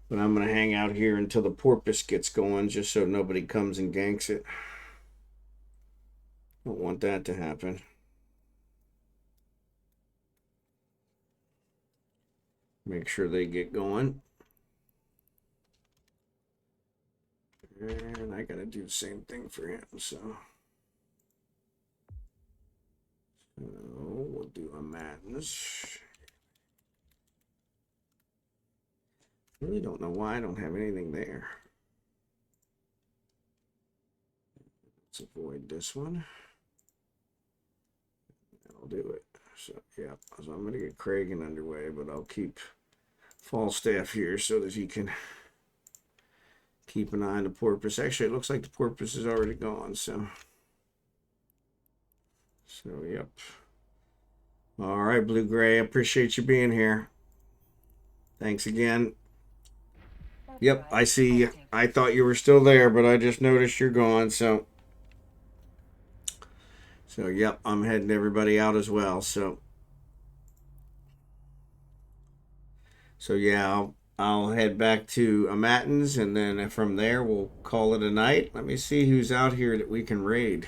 but I'm gonna hang out here until the porpoise gets going, just so nobody comes and ganks it. Don't want that to happen. Make sure they get going. And I gotta do the same thing for him, so we'll do a madness. Really don't know why I don't have anything there. Let's avoid this one. I'll do it. So yeah, so I'm gonna get Kerrigan underway, but I'll keep Falstaff here so that he can keep an eye on the porpoise. Actually, it looks like the porpoise is already gone. So yep. All right, Blue Gray. Appreciate you being here. Thanks again. Yep, I see you. I thought you were still there, but I just noticed you're gone. So yep, I'm heading everybody out as well. So yeah, I'll head back to Matins, and then from there we'll call it a night. Let me see who's out here that we can raid.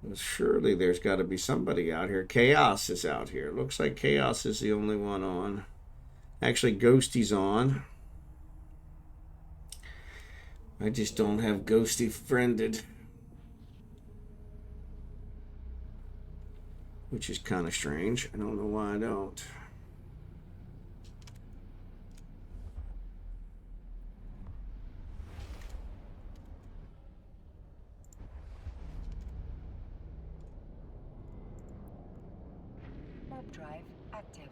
Well, surely there's got to be somebody out here. Chaos is out here. Looks like Chaos is the only one on. Actually, Ghosty's on. I just don't have Ghosty friended, which is kind of strange. I don't know why I don't. Warp drive active.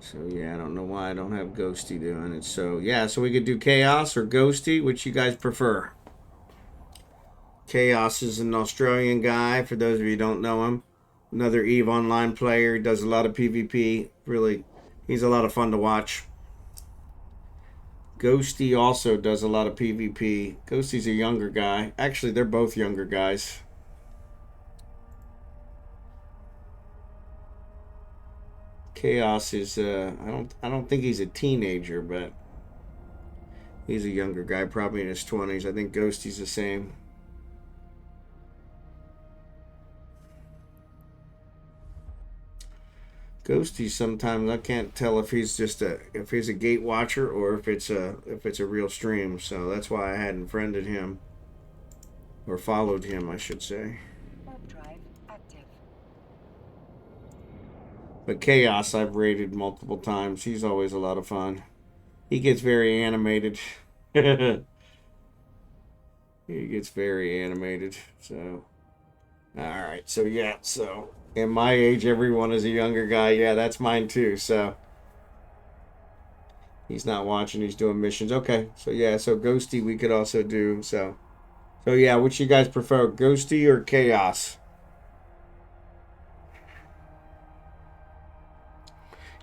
So yeah, I don't know why I don't have Ghosty doing it. So yeah, so we could do Chaos or Ghosty, which you guys prefer. Chaos is an Australian guy, for those of you who don't know him. Another EVE Online player, does a lot of PvP. Really, he's a lot of fun to watch. Ghosty also does a lot of PvP. Ghosty's a younger guy. Actually, they're both younger guys. Chaos is I don't think he's a teenager, but he's a younger guy, probably in his 20s. I think Ghosty's the same. Ghosty sometimes I can't tell if he's just if he's a gate watcher or if it's a real stream. So that's why I hadn't friended him or followed him, I should say. Warp drive active. But Chaos I've raided multiple times. He's always a lot of fun. He gets very animated. He gets very animated. So all right. So yeah. So in my age, everyone is a younger guy. Yeah, that's mine too. So he's not watching. He's doing missions. Okay. So yeah. So Ghosty we could also do. So yeah. Which you guys prefer, Ghosty or Chaos?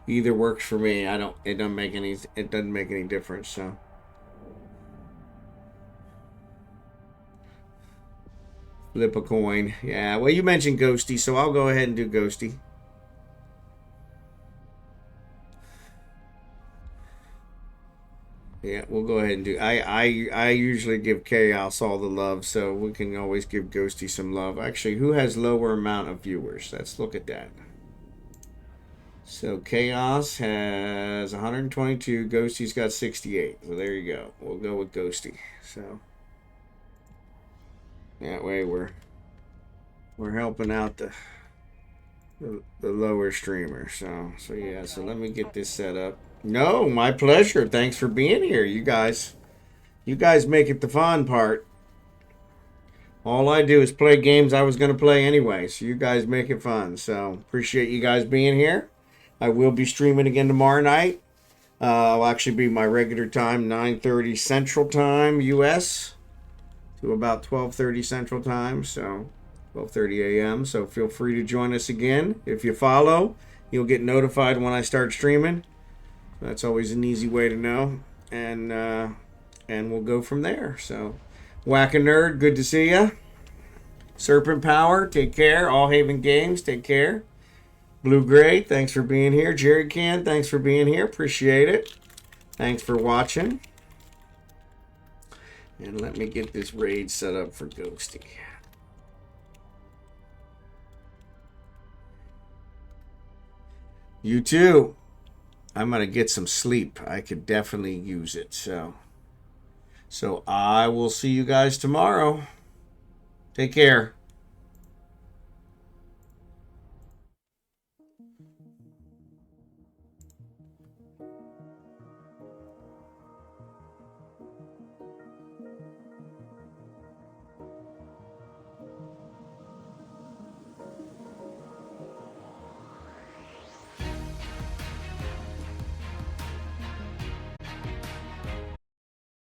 Either works for me. It doesn't make any difference. So flip a coin. Yeah, well, you mentioned Ghosty, so I'll go ahead and do Ghosty. Yeah, we'll go ahead and do. I usually give Chaos all the love, so we can always give Ghosty some love. Actually, who has lower amount of viewers? Let's look at that. So Chaos has 122. Ghosty's got 68. So there you go. We'll go with Ghosty. So that way we're helping out the lower streamer. So yeah. So let me get this set up. No, my pleasure. Thanks for being here, you guys. You guys make it the fun part. All I do is play games I was going to play anyway. So you guys make it fun. So appreciate you guys being here. I will be streaming again tomorrow night. It'll actually be my regular time, 9:30 Central Time, U.S. to about 12:30 Central Time, so 12:30 a.m. So feel free to join us again. If you follow, you'll get notified when I start streaming. That's always an easy way to know, and we'll go from there. So, Whack a Nerd, good to see ya. Serpent Power, take care. AllHavenGames, take care. Blue Gray, thanks for being here. Jerry Can, thanks for being here. Appreciate it. Thanks for watching. And let me get this raid set up for Ghosty. You too. I'm going to get some sleep. I could definitely use it. So I will see you guys tomorrow. Take care.